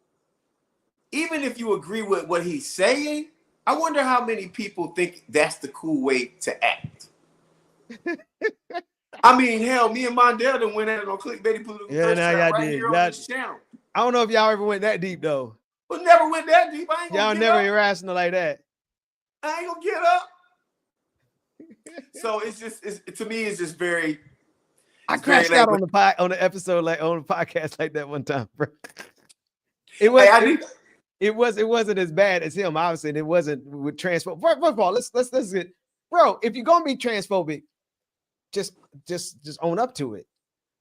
even if you agree with what he's saying, I wonder how many people think that's the cool way to act. I mean, hell, me and Mondale done went at it on Clickbaity Political here on this channel. I don't know if y'all ever went that deep though. But never went that deep. I ain't gonna Y'all get never up. irrational like that. I ain't gonna get up. So it's to me, it's just very. I crashed out on the episode, like on the podcast like that one time, bro. It wasn't as bad as him, obviously. And it wasn't with transphobic. First of all, let's get, bro. If you're gonna be transphobic, just own up to it,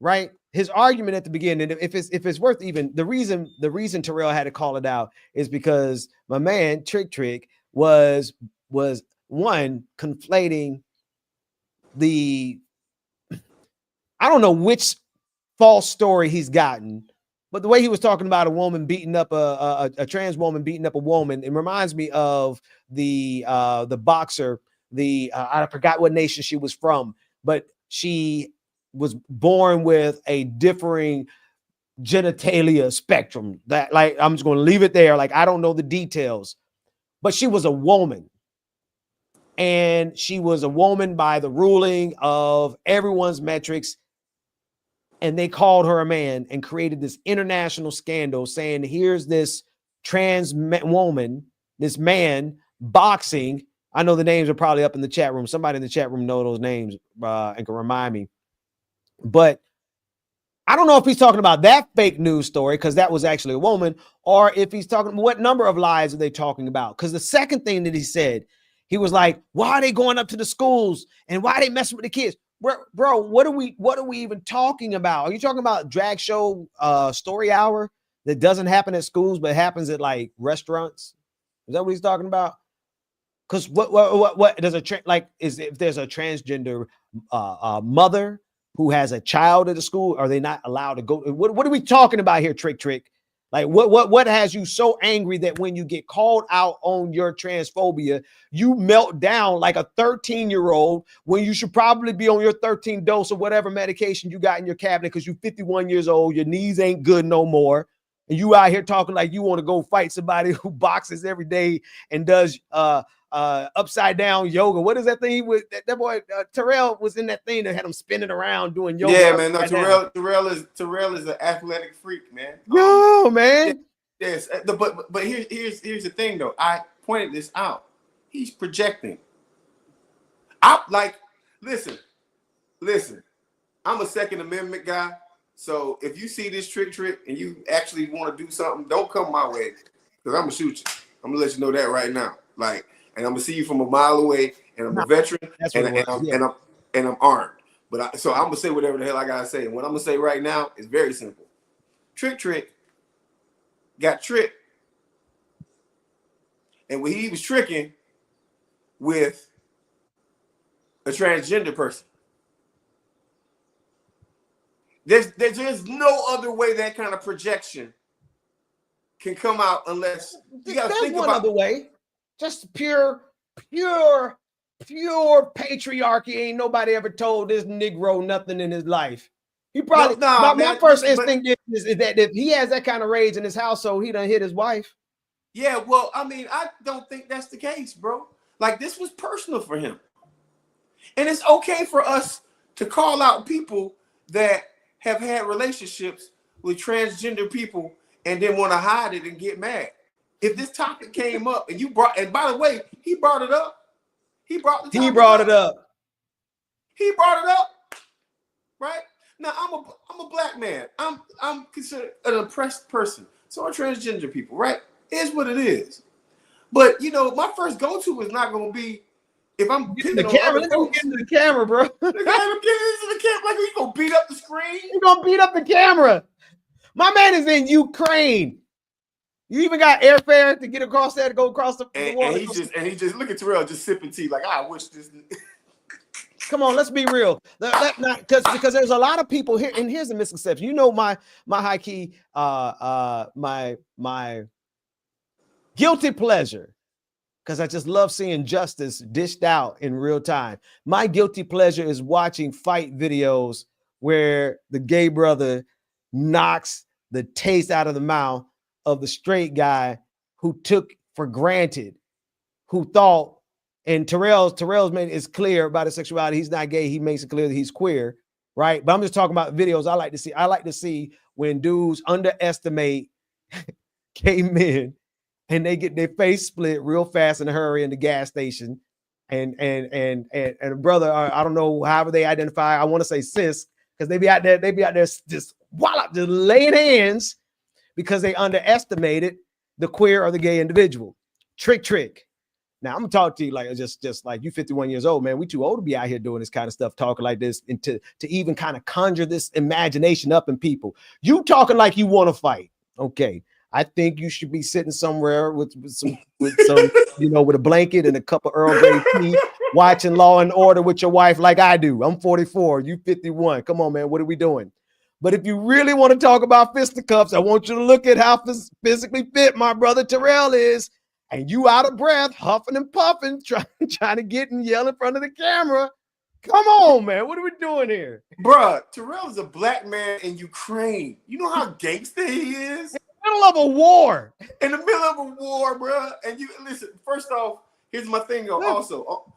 right? His argument at the beginning, if it's worth even the reason Terrell had to call it out is because my man Trick was one conflating the, I don't know which false story he's gotten, but the way he was talking about a woman beating up a trans woman beating up a woman, it reminds me of the boxer, I forgot what nation she was from, but she was born with a differing genitalia spectrum. That, like, I'm just going to leave it there. Like, I don't know the details, but she was a woman. And she was a woman by the ruling of everyone's metrics. And they called her a man and created this international scandal saying, here's this trans woman, this man boxing. I know the names are probably up in the chat room. Somebody in the chat room know those names and can remind me. But I don't know if he's talking about that fake news story, because that was actually a woman, or if he's talking, what number of lies are they talking about? Because the second thing that he said, he was like, why are they going up to the schools and why are they messing with the kids? Bro, what are we even talking about? Are you talking about drag show story hour? that doesn't happen at schools, but happens at like restaurants? Is that what he's talking about? Because what does if there's a transgender mother who has a child at the school, are they not allowed to go? What are we talking about here, Trick? Like what has you so angry that when you get called out on your transphobia, you melt down like a 13-year-old when you should probably be on your 13th dose of whatever medication you got in your cabinet because you're 51 years old, your knees ain't good no more, and you out here talking like you want to go fight somebody who boxes every day and does upside down yoga. What is that thing with that boy Terrell was in that thing that had him spinning around doing yoga? Yeah, man. No, Terrell is an athletic freak, man. Yo, man. Yes, but here's the thing though. I pointed this out. He's projecting. Listen. I'm a Second Amendment guy. So if you see this trick and you actually want to do something, don't come my way because I'm gonna shoot you. I'm gonna let you know that right now. And I'm gonna see you from a mile away, and I'm a veteran, and I'm armed. So I'm gonna say whatever the hell I gotta say. And what I'm gonna say right now is very simple. Trick got tricked, and when he was tricking with a transgender person, there's no other way that kind of projection can come out unless you gotta think about other way. Just pure patriarchy. Ain't nobody ever told this Negro nothing in his life. He probably my first instinct is that if he has that kind of rage in his household, he done hit his wife. Yeah, well, I mean, I don't think that's the case, bro. Like, this was personal for him. And it's okay for us to call out people that have had relationships with transgender people and then want to hide it and get mad. If this topic came up and and by the way, he brought it up. He brought it up. Right? Now I'm a black man. I'm considered an oppressed person. So are transgender people, right? It's what it is. But my first go-to is not gonna be if I'm getting the camera. Let's get into the camera, bro. I'm getting into the camera. Like, you gonna beat up the screen? You gonna beat up the camera? My man is in Ukraine. You even got airfare to get across there to go across the water. And he just look at Terrell just sipping tea like, I wish this. Come on, let's be real. Because there's a lot of people here, and here's the misconception. My high key, my guilty pleasure, because I just love seeing justice dished out in real time. My guilty pleasure is watching fight videos where the gay brother knocks the taste out of the mouth of the straight guy who took for granted, who thought, and Terrell's made it's clear about his sexuality. He's not gay. He makes it clear that he's queer, right? But I'm just talking about videos I like to see. I like to see when dudes underestimate gay men and they get their face split real fast in a hurry in the gas station. And a brother, I don't know, however they identify, I want to say cis, because they be out there just laying hands because they underestimated the queer or the gay individual. Trick. Now I'm gonna talk to you like just like you 51 years old, man. We too old to be out here doing this kind of stuff, talking like this, and to even kind of conjure this imagination up in people. You talking like you want to fight. Okay. I think you should be sitting somewhere with some with a blanket and a cup of Earl Grey tea, watching Law and Order with your wife like I do. I'm 44, you 51. Come on, man. What are we doing? But if you really want to talk about fisticuffs, I want you to look at how physically fit my brother Terrell is. And you out of breath, huffing and puffing, trying to get and yell in front of the camera. Come on, man. What are we doing here? Bruh, Terrell is a black man in Ukraine. You know how gangster he is? In the middle of a war. In the middle of a war, bruh. And you listen, first off, here's my thing though, also,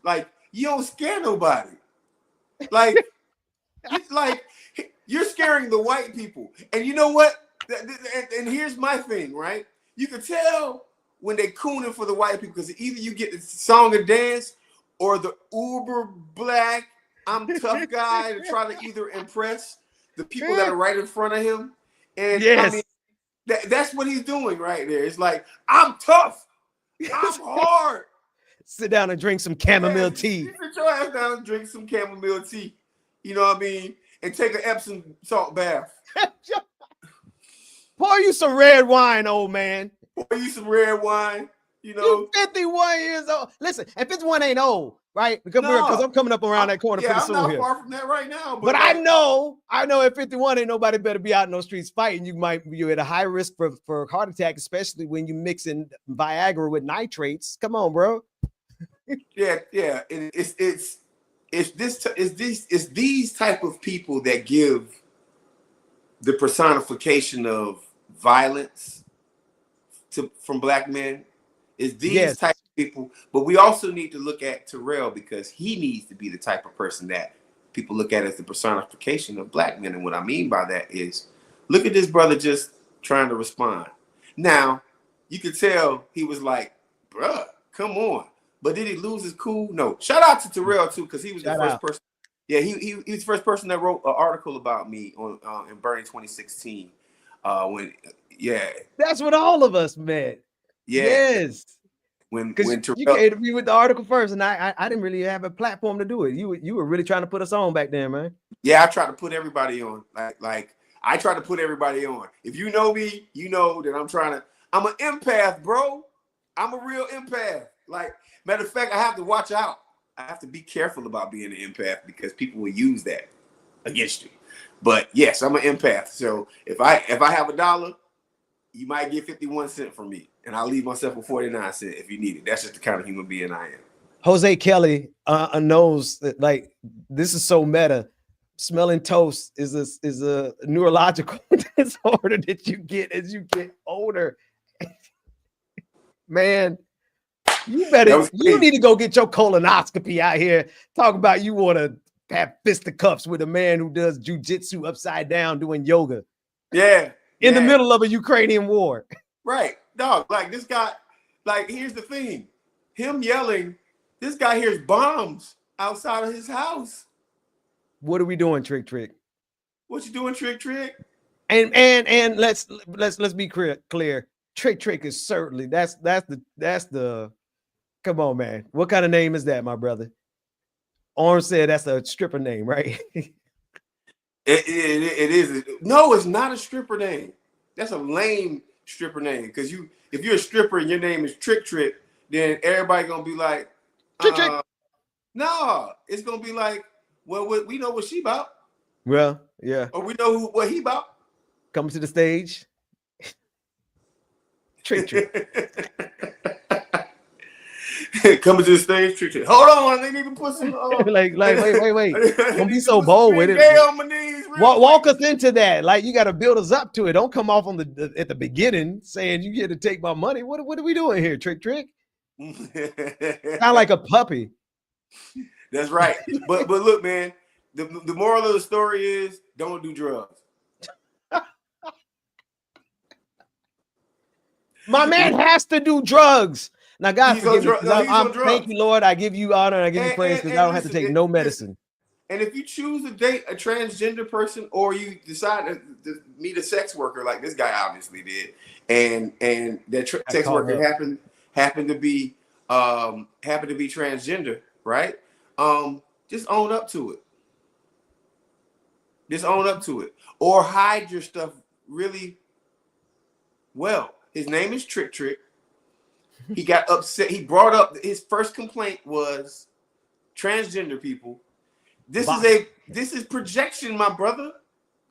like, you don't scare nobody. Like, you're scaring the white people. And you know what? And here's my thing, right? You can tell when they cooning for the white people, because either you get the song and dance or the uber black, I'm tough guy to try to either impress the people that are right in front of him. And yes. I mean, that's what he's doing right there. It's like, I'm tough. I'm hard. Sit down and drink some chamomile tea. Sit your ass down and drink some chamomile tea. You know what I mean? And take an Epsom salt bath. Pour you some red wine, old man. Pour you some red wine. You know, you 51 years old. Listen, and 51 ain't old, right? Because I'm coming up around that corner pretty soon. I'm not here. far from that right now. But like, I know at 51 ain't nobody better be out in those streets fighting. You're at a high risk for heart attack, especially when you mix in Viagra with nitrates. Come on, bro. yeah. It's these type of people that give the personification of violence from black men. Is these type of people, but we also need to look at Terrell because he needs to be the type of person that people look at as the personification of black men. And what I mean by that is, look at this brother just trying to respond. Now, you could tell he was like, bruh, come on. But did he lose his cool? No. Shout out to Terrell too, because he was the first person. Yeah, he was the first person that wrote an article about me on in Bernie 2016. That's what all of us met. Yeah. Yes. When Terrell, you came to me with the article first, and I didn't really have a platform to do it. You were really trying to put us on back then, man. Yeah, I tried to put everybody on. Like I try to put everybody on. If you know me, you know that I'm an empath, bro. I'm a real empath. Like, matter of fact, I have to watch out. I have to be careful about being an empath because people will use that against you. But yes, I'm an empath. So if I have $1, you might get 51 cents from me, and I'll leave myself with 49 cents if you need it. That's just the kind of human being I am. Jose Kelly knows that, like, this is so meta. Smelling toast is a neurological disorder that you get as you get older. Man, you need to go get your colonoscopy out here. Talk about you want to have fisticuffs with a man who does jujitsu upside down doing yoga. Yeah. In the middle of a Ukrainian war. Right. Dog, like this guy, like here's the thing. Him yelling, this guy hears bombs outside of his house. What are we doing, Trick? What you doing, Trick? And let's be clear. Trick is certainly that's the come on, man. What kind of name is that, my brother? Orange said that's a stripper name, right? It is. No, it's not a stripper name. That's a lame stripper name. Because if you're a stripper and your name is Trick, then everybody gonna be like, Trick. No, it's gonna be like, well, we know what she about. Well, yeah. Or we know what he about. Coming to the stage. Trick. Coming to the stage, Trick. Hold on, they need to put some. like, wait. Don't be so bold with it. On my knees, walk us into that. Like, you got to build us up to it. Don't come off on at the beginning saying you get to take my money. What are we doing here, Trick? Sound like a puppy. That's right. But look, man, the moral of the story is don't do drugs. My man has to do drugs. Now, God forgive me. Thank you, Lord. I give you honor and I give you praise because I don't have to take no medicine. And if you choose to date a transgender person or you decide to meet a sex worker like this guy obviously did, and that sex worker happened to be transgender, right? Just own up to it. Or hide your stuff really well. His name is Trick. He got upset. He brought up his first complaint was transgender people. This is projection, my brother.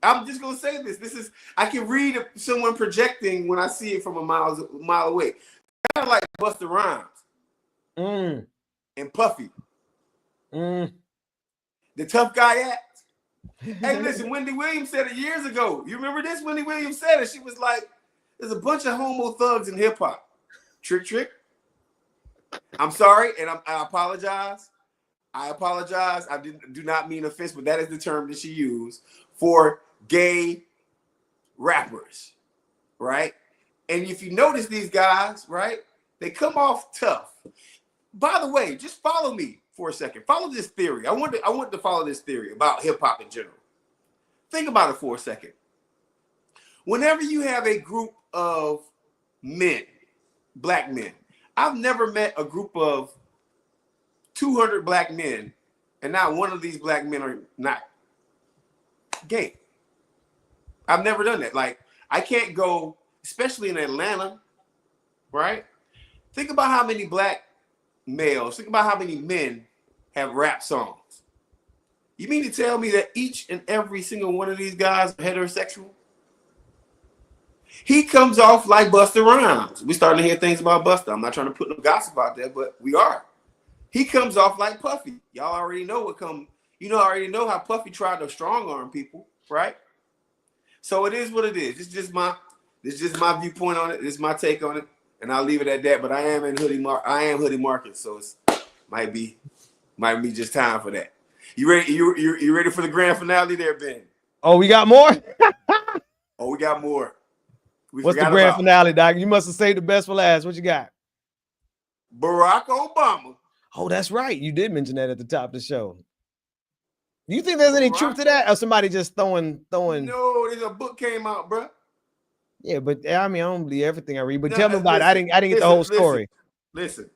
I'm just gonna say this. I can read someone projecting when I see it from a mile away. Kind of like Busta Rhymes and Puffy. The tough guy act. Hey, listen, Wendy Williams said it years ago. You remember this? Wendy Williams said it. She was like, "There's a bunch of homo thugs in hip hop." Trick. I'm sorry, and I apologize. I do not mean offense, but that is the term that she used for gay rappers, right? And if you notice these guys, right, they come off tough. By the way, just follow me for a second. Follow this theory. I want to follow this theory about hip hop in general. Think about it for a second. Whenever you have a group of men, black men, I've never met a group of 200 black men, and not one of these black men are not gay. I've never done that. Like, I can't go, especially in Atlanta, right? Think about how many black males, think about how many men have rap songs. You mean to tell me that each and every single one of these guys are heterosexual? He comes off like Busta Rhymes. We're starting to hear things about Busta. I'm not trying to put no gossip out there, but we are. He comes off like Puffy. Y'all already know what come. Already know how Puffy tried to strong arm people, right? So it is what it is. It's just my viewpoint on it. It's my take on it, and I'll leave it at that. But I am Hoodie Market, so it's might be just time for that. You ready? You ready for the grand finale there, Ben? Oh, we got more? Oh, we got more. What's the grand finale, Doc? You must have saved the best for last. What you got? Barack Obama. Oh, that's right. You did mention that at the top of the show. Do you think there's any truth to that, or somebody just throwing? No, there's a book came out, bro. Yeah, but I mean, I don't believe everything I read. But tell me about it. I didn't get the whole story. Listen.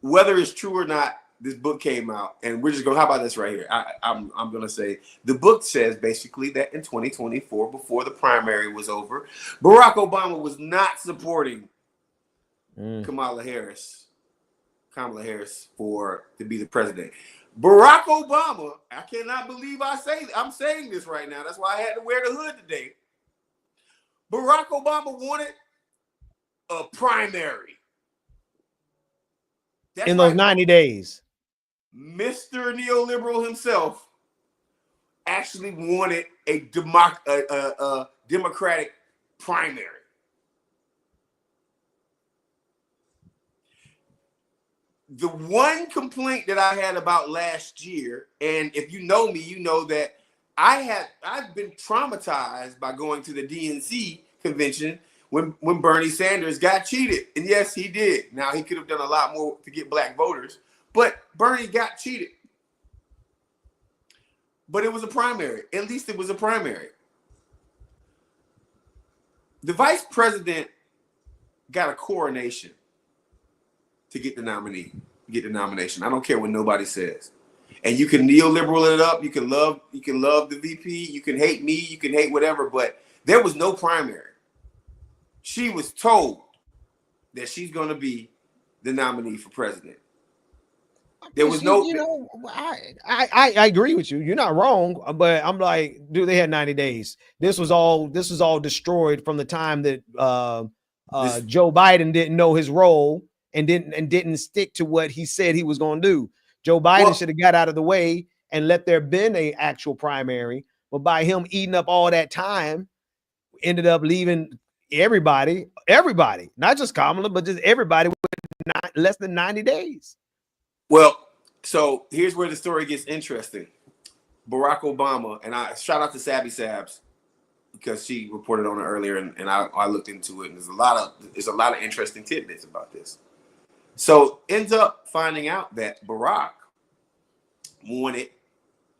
Whether it's true or not, this book came out, and we're just gonna. How about this right here? I'm gonna say the book says basically that in 2024, before the primary was over, Barack Obama was not supporting Kamala Harris to be the president. Barack Obama, I cannot believe I'm saying this right now. That's why I had to wear the hood today. Barack Obama wanted a primary. That's in those 90 days. Mr. Neoliberal himself actually wanted a Democratic primary. The one complaint that I had about last year, and if you know me, you know that I've been traumatized by going to the DNC convention when Bernie Sanders got cheated. And yes, he did. Now, he could have done a lot more to get black voters, but Bernie got cheated. But it was a primary. At least it was a primary. The vice president got a coronation to get the nomination. I don't care what nobody says. And you can neoliberal it up. You can love the VP. You can hate me. You can hate whatever. But there was no primary. She was told that she's going to be the nominee for president. There was no. I agree with you. You're not wrong, but I'm like, dude, they had 90 days. This was all destroyed from the time that Joe Biden didn't know his role and didn't stick to what he said he was going to do. Joe Biden should have got out of the way and let there been a actual primary. But by him eating up all that time, ended up leaving everybody, not just Kamala, but just everybody with less than 90 days. Well, so here's where the story gets interesting. Barack Obama, and I shout out to Sabby Sabs because she reported on it earlier, and I looked into it, and there's a lot of interesting tidbits about this. So ends up finding out that Barack wanted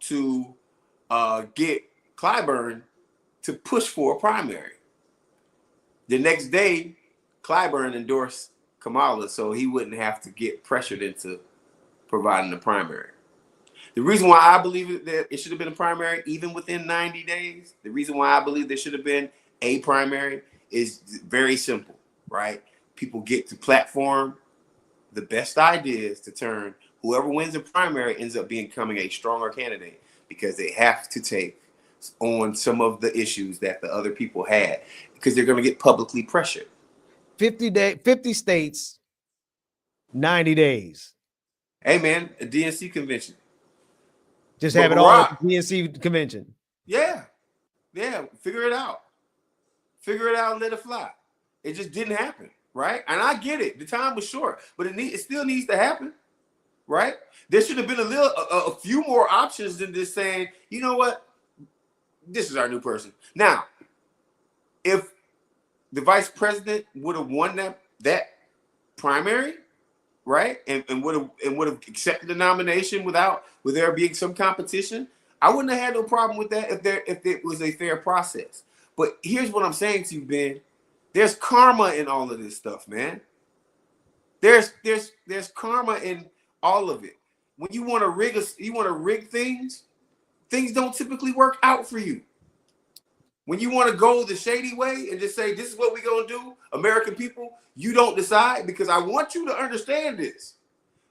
to get Clyburn to push for a primary. The next day, Clyburn endorsed Kamala so he wouldn't have to get pressured into providing the primary. The reason why I believe that it should have been a primary even within 90 days, the reason why I believe there should have been a primary is very simple, right? People get to platform the best ideas to turn whoever wins the primary ends up becoming a stronger candidate because they have to take on some of the issues that the other people had because they're going to get publicly pressured. 50 states, 90 days. Hey man, a DNC convention. Just have it all at the DNC convention. Yeah. Figure it out. And let it fly. It just didn't happen, right? And I get it. The time was short, but it still needs to happen, right? There should have been a few more options than just saying, you know what, this is our new person. Now, if the vice president would have won that primary, right, and would have accepted the nomination with there being some competition, I wouldn't have had no problem with that if it was a fair process. But here's what I'm saying to you, Ben. There's karma in all of this stuff, man. There's karma in all of it. When you want to rig things don't typically work out for you. When you want to go the shady way and just say, this is what we're going to do, American people, you don't decide, because I want you to understand this.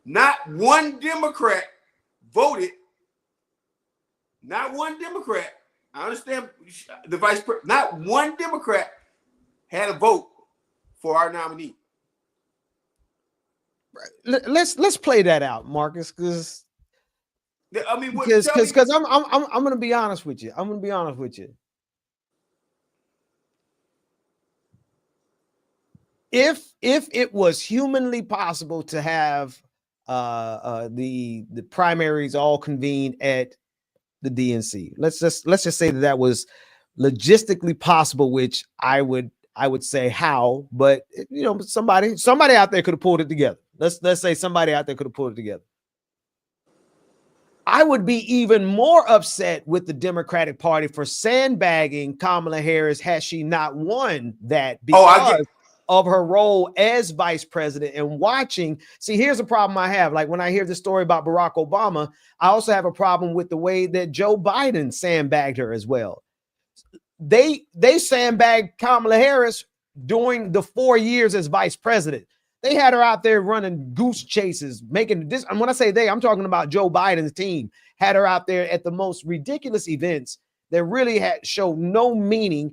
Not one Democrat voted. Not one Democrat. I understand the vice president. Not one Democrat had a vote for our nominee. Let's play that out, Marcus, because I mean, because I'm gonna be honest with you. I'm gonna be honest with you. If it was humanly possible to have the primaries all convened at the DNC, let's just say that was logistically possible, which I would say how, but you know, somebody out there could have pulled it together. Let's say somebody out there could have pulled it together. I would be even more upset with the Democratic Party for sandbagging Kamala Harris had she not won that because of her role as vice president and watching. See, here's a problem I have. Like when I hear the story about Barack Obama, I also have a problem with the way that Joe Biden sandbagged her as well. They sandbagged Kamala Harris during the 4 years as vice president. They had her out there running goose chases, making this. And when I say they, I'm talking about Joe Biden's team had her out there at the most ridiculous events that really had showed no meaning,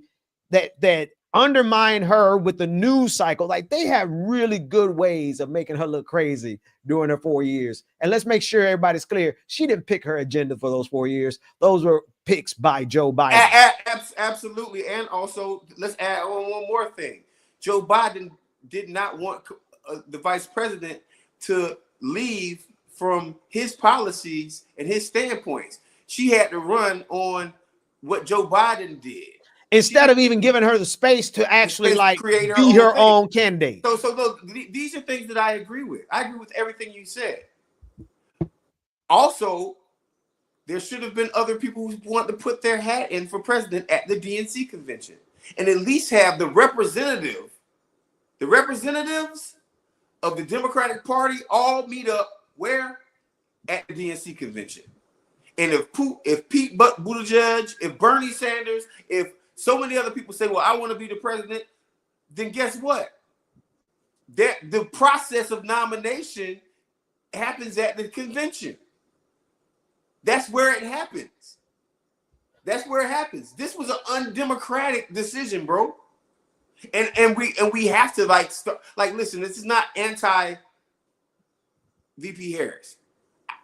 that undermine her with the news cycle. Like they had really good ways of making her look crazy during her 4 years. And let's make sure everybody's clear. She didn't pick her agenda for those 4 years. Those were picks by Joe Biden. Absolutely. And also, let's add on one more thing. Joe Biden did not want the vice president to leave from his policies and his standpoints. She had to run on what Joe Biden did. Instead of even giving her the space to actually create be her own candidate. So look, these are things that I agree with. I agree with everything you said. Also, there should have been other people who want to put their hat in for president at the DNC convention and at least have the representatives of the Democratic Party all meet up where? At the DNC convention. And if Pete Buttigieg, if Bernie Sanders, if so many other people say, well, I want to be the president, then guess what? The process of nomination happens at the convention. That's where it happens. That's where it happens. This was an undemocratic decision, bro. And we have to listen, this is not anti VP Harris.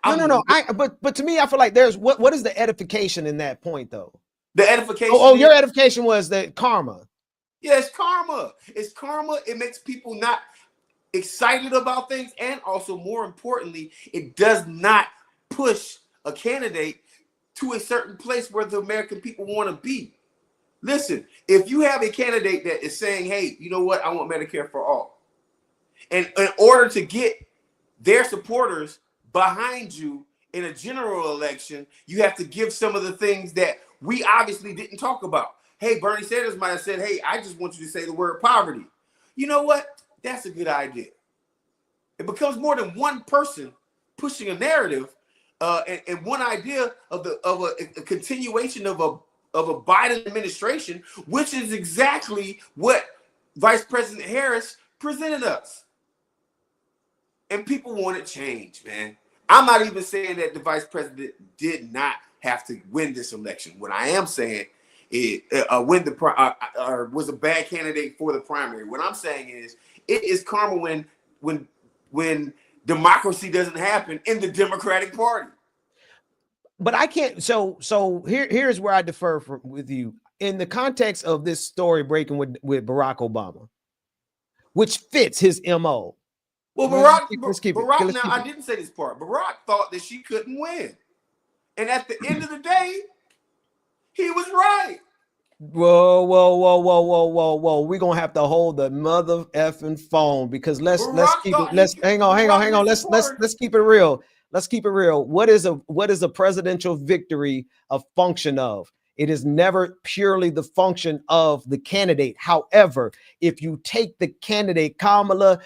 No. But to me, I feel like there's what is the edification in that point though? The edification. Your edification was that karma. Yeah, it's karma. It's karma. It makes people not excited about things. And also, more importantly, it does not push a candidate to a certain place where the American people want to be. Listen, if you have a candidate that is saying, hey, you know what? I want Medicare for all. And in order to get their supporters behind you in a general election, you have to give some of the things that we obviously didn't talk about. Hey, Bernie Sanders might have said, hey, I just want you to say the word poverty. You know what? That's a good idea. It becomes more than one person pushing a narrative and one idea of a continuation of a Biden administration, which is exactly what Vice President Harris presented us. And people wanted change, man. I'm not even saying that the vice president did not have to win this election. What I am saying is was a bad candidate for the primary. What I'm saying is it is karma when democracy doesn't happen in the Democratic Party. But I can't. So here's where I differ with you in the context of this story breaking with Barack Obama, which fits his MO. Well, Barack. Now I didn't say this part. Barack thought that she couldn't win, and at the end of the day, he was right. Whoa! We're gonna have to hold the mother effing phone because let's keep it. Hang on. Let's keep it real. Let's keep it real. What is a presidential victory a function of? It is never purely the function of the candidate. However, if you take the candidate Kamala,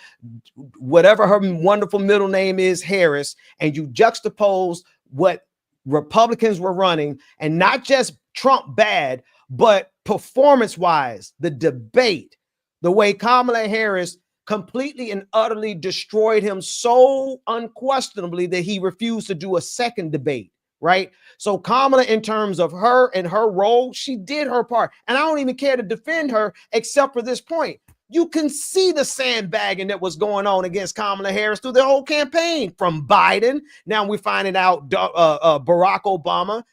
whatever her wonderful middle name is, Harris, and you juxtapose what Republicans were running, and not just Trump bad, but performance-wise, the debate, the way Kamala Harris completely and utterly destroyed him so unquestionably that he refused to do a second debate, right? So Kamala, in terms of her and her role, she did her part. And I don't even care to defend her except for this point. You can see the sandbagging that was going on against Kamala Harris through the whole campaign, from Biden. Now we're finding out Barack Obama.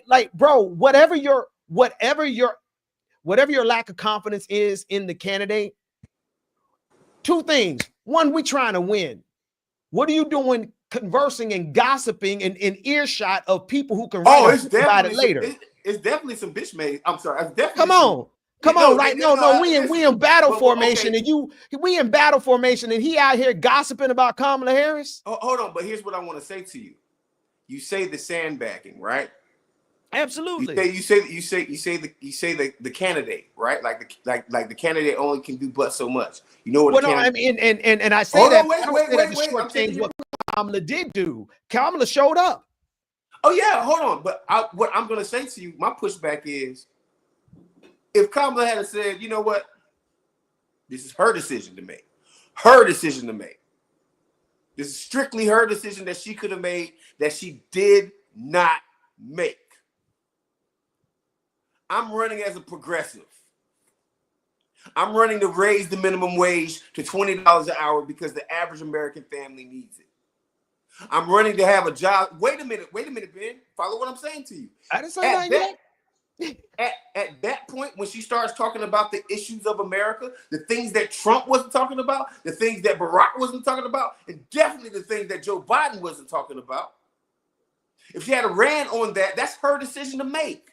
Like, bro, whatever your lack of confidence is in the candidate, two things. One, we're trying to win. What are you doing conversing and gossiping and in earshot of people who can write about it later? It's definitely some bitch made. I'm sorry. It's definitely Come on, right? No, we in battle formation, and we in battle formation, and he out here gossiping about Kamala Harris. Oh, hold on, but here's what I want to say to you. You say the sandbagging, right? Absolutely. You say the candidate, right? Like the candidate only can do but so much. You know what? Well, no, I mean, and I say hold that. On, wait. I'm saying what Kamala did do. Kamala showed up. Oh yeah, hold on. But what I'm gonna say to you, my pushback is, if Kamala had said, you know what, this is her decision to make. Her decision to make. This is strictly her decision that she could have made that she did not make. I'm running as a progressive. I'm running to raise the minimum wage to $20 an hour because the average American family needs it. I'm running to have a job. Wait a minute, Ben. Follow what I'm saying to you. I didn't say that yet. At that point, when she starts talking about the issues of America, the things that Trump wasn't talking about, the things that Barack wasn't talking about, and definitely the things that Joe Biden wasn't talking about, if she had a ran on that, that's her decision to make.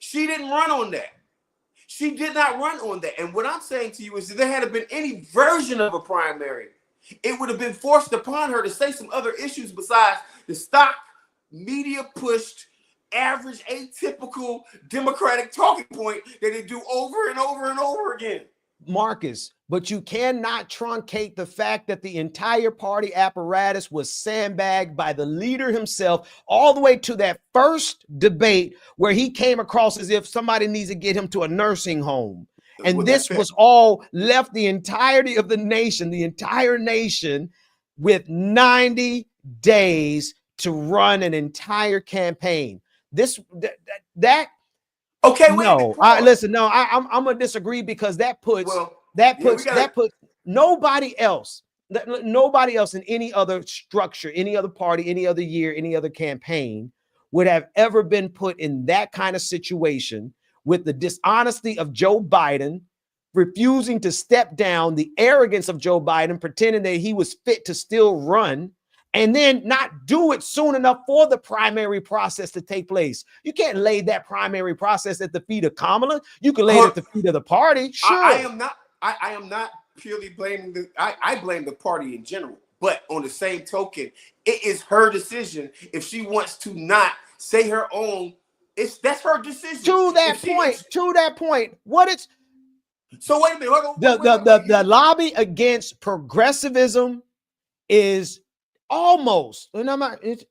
She didn't run on that. She did not run on that. And what I'm saying to you is, if there had been any version of a primary, it would have been forced upon her to say some other issues besides the stock media pushed, average, atypical Democratic talking point that they do over and over and over again. Marcus, but you cannot truncate the fact that the entire party apparatus was sandbagged by the leader himself all the way to that first debate where he came across as if somebody needs to get him to a nursing home. And this was all left the entirety of the entire nation with 90 days to run an entire campaign. Okay, no, listen, no, I'm gonna disagree because that puts nobody else in any other structure, any other party, any other year, any other campaign would have ever been put in that kind of situation with the dishonesty of Joe Biden refusing to step down, the arrogance of Joe Biden pretending that he was fit to still run, and then not do it soon enough for the primary process to take place. You can't lay that primary process at the feet of Kamala. You can lay it at the feet of the party. Sure. I am not purely blaming I blame the party in general. But on the same token, it is her decision. If she wants to not say her own, that's her decision. To that point, what it's so wait a minute. Hold on. The lobby against progressivism is almost,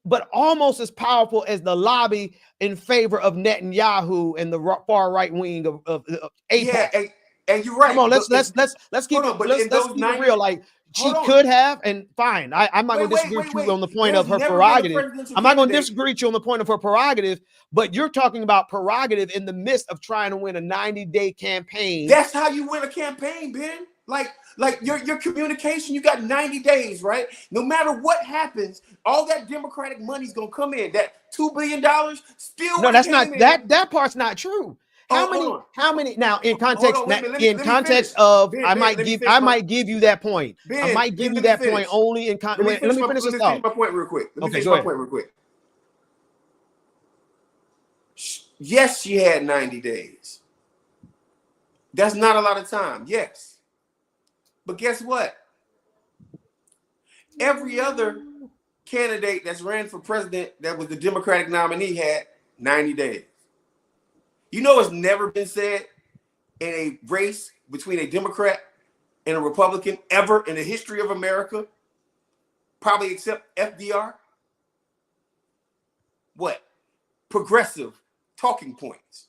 but almost as powerful as the lobby in favor of Netanyahu and the far right wing of AIPAC. Yeah, and you're right. Come on, let's keep it real. Like she could have, and fine. I'm not going to disagree with you on the point of her prerogative. I'm not going to disagree with you on the point of her prerogative, but you're talking about prerogative in the midst of trying to win a 90-day campaign. That's how you win a campaign, Ben. Like your communication, you got 90 days, right? No matter what happens, all that Democratic money's gonna come in. That $2 billion still. No, that's not that part's not true. How many now in context? I might give you that point. Ben, I might give you that point only in context. Let me finish this out. My point real quick. Yes, she had 90 days. That's not a lot of time. Yes. But guess what? Every other candidate that's ran for president that was the Democratic nominee had 90 days. You know, it's never been said in a race between a Democrat and a Republican ever in the history of America, probably except FDR. What? Progressive talking points.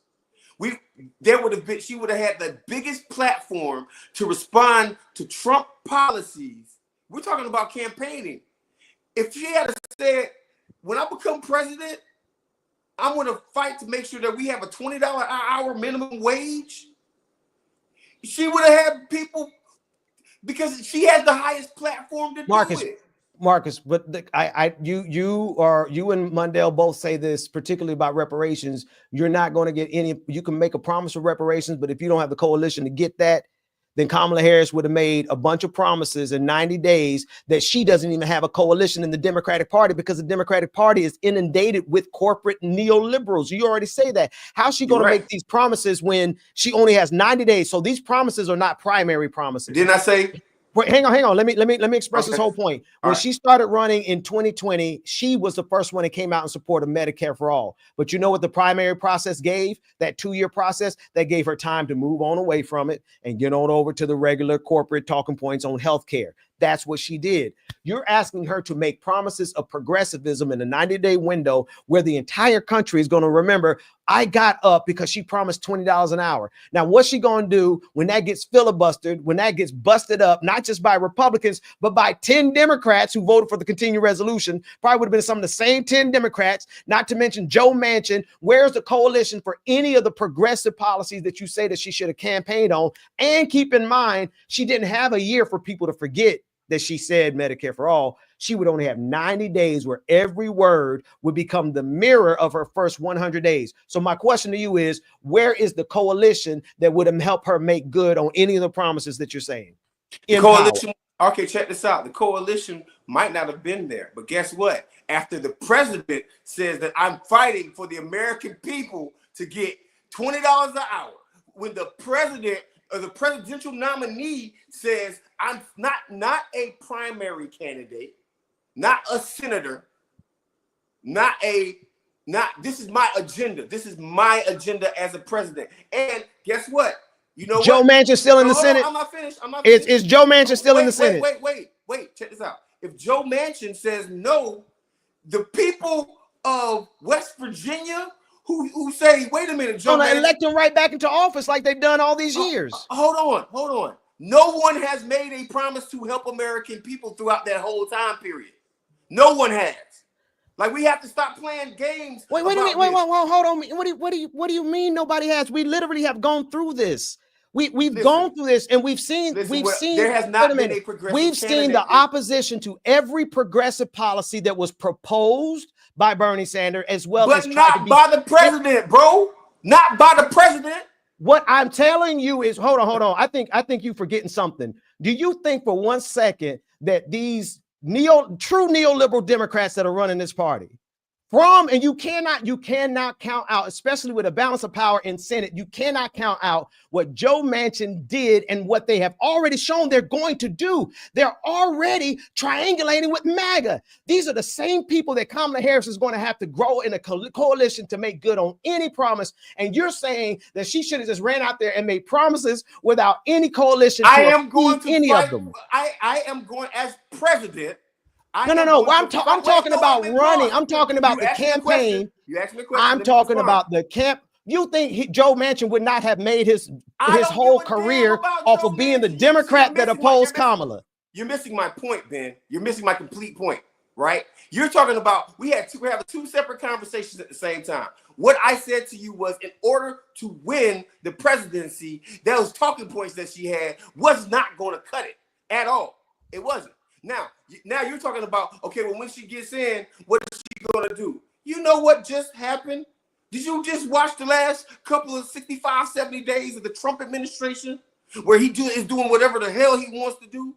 she would have had the biggest platform to respond to Trump policies. We're talking about campaigning. If she had said, when I become president, I'm going to fight to make sure that we have a $20 an hour minimum wage, she would have had people, because she has the highest platform to do it. Marcus, but you and Mundell both say this, particularly about reparations. You're not going to get any. You can make a promise of reparations, but if you don't have the coalition to get that, then Kamala Harris would have made a bunch of promises in 90 days that she doesn't even have a coalition in the Democratic Party, because the Democratic Party is inundated with corporate neoliberals. You already say that. How's she going to make these promises when she only has 90 days? So these promises are not primary promises. Didn't I say? Wait, hang on. Let me express this whole point. When she started running in 2020, she was the first one that came out in support of Medicare for all. But you know what the primary process gave? That 2-year process that gave her time to move on away from it and get on over to the regular corporate talking points on healthcare. That's what she did. You're asking her to make promises of progressivism in a 90-day window where the entire country is going to remember, I got up because she promised $20 an hour. Now, what's she going to do when that gets filibustered, when that gets busted up, not just by Republicans, but by 10 Democrats who voted for the continuing resolution? Probably would have been some of the same 10 Democrats, not to mention Joe Manchin. Where's the coalition for any of the progressive policies that you say that she should have campaigned on? And keep in mind, she didn't have a year for people to forget that she said Medicare for all. She would only have 90 days where every word would become the mirror of her first 100 days. So my question to you is, where is the coalition that would help her make good on any of the promises that you're saying? The coalition, okay, check this out. The coalition might not have been there, but guess what? After the president says that I'm fighting for the American people to get $20 an hour, when the president or the presidential nominee says, I'm not a primary candidate, not a senator, this is my agenda. This is my agenda as a president. And guess what? You know Joe Manchin still in the Senate? I'm not finished. Is Joe Manchin still in the Senate? Wait. Check this out. If Joe Manchin says no, the people of West Virginia who say, wait a minute, Joe Manchin, elect him right back into office like they've done all these years. Hold on. No one has made a promise to help American people throughout that whole time period. No one has. Like, we have to stop playing games. Wait, hold on. What do you mean nobody has? We literally have gone through this. We've gone through this, and we've seen there has not been a progressive We've seen the opposition to every progressive policy that was proposed by Bernie Sanders, as well as not by the president, bro. Not by the president. What I'm telling you is, hold on. I think you're forgetting something. Do you think for 1 second that these true neoliberal Democrats that are running this party and you cannot count out, especially with a balance of power in Senate, you cannot count out what Joe Manchin did and what they have already shown they're going to do. They're already triangulating with MAGA. These are the same people that Kamala Harris is going to have to grow in a coalition to make good on any promise. And you're saying that she should have just ran out there and made promises without any coalition. I am going to any of them. I am going as president. No. I'm talking about running. I'm talking about the campaign. You asked me a question. I'm talking about the camp. You think Joe Manchin would not have made his whole career off of being the Democrat that opposed Kamala? You're missing my point, Ben. You're missing my complete point, right? You're talking about we have two separate conversations at the same time. What I said to you was, in order to win the presidency, those talking points that she had was not going to cut it at all. It wasn't. Now you're talking about, okay, well, when she gets in, what is she going to do? You know what just happened? Did you just watch the last couple of 65, 70 days of the Trump administration where is doing whatever the hell he wants to do?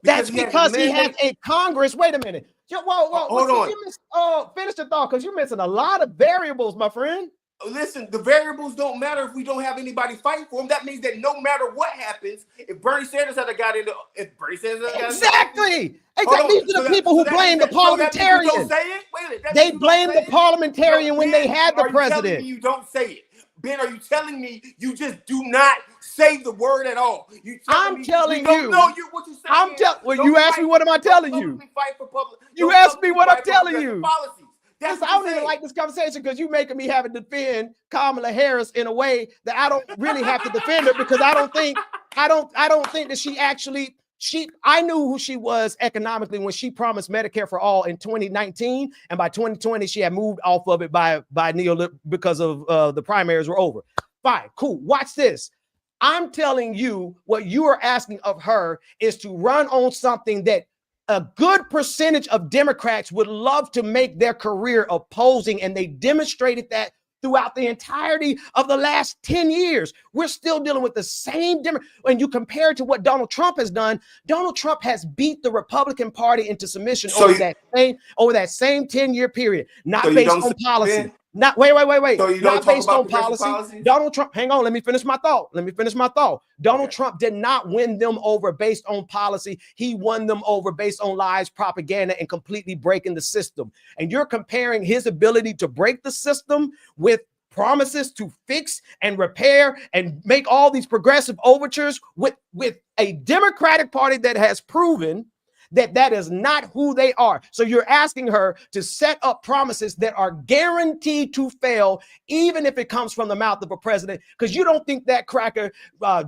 That's because he has a Congress. Wait a minute. Whoa. Hold on. Finish the thought, because you're missing a lot of variables, my friend. Listen, the variables don't matter if we don't have anybody fighting for them. That means that no matter what happens, if Bernie Sanders had got into, Exactly. These are the people who blame the parliamentarian. Don't say it. They blame the parliamentarian when they had the president. You don't say it. Ben, are you telling me you just do not say the word at all? I'm telling you. No, what you saying? You asked me, what am I telling you? You asked me what I'm telling you. Policies. That's I don't even like this conversation because you're making me have to defend Kamala Harris in a way that I don't really have to defend her because I don't think that she actually I knew who she was economically when she promised Medicare for all in 2019, and by 2020 she had moved off of it by because of the primaries were over. Fine, cool. Watch this. I'm telling you what you are asking of her is to run on something that a good percentage of Democrats would love to make their career opposing, and they demonstrated that throughout the entirety of the last 10 years. We're still dealing with the same when you compare it to what Donald Trump has done. Donald Trump has beat the Republican Party into submission over that same 10-year period, not based on policy. Not wait. So you not don't based talk on about policy. Donald Trump, hang on, let me finish my thought. Donald Trump did not win them over based on policy. He won them over based on lies, propaganda, and completely breaking the system. And you're comparing his ability to break the system with promises to fix and repair and make all these progressive overtures with a Democratic Party that has proven that is not who they are. So you're asking her to set up promises that are guaranteed to fail, even if it comes from the mouth of a president, because you don't think that cracker,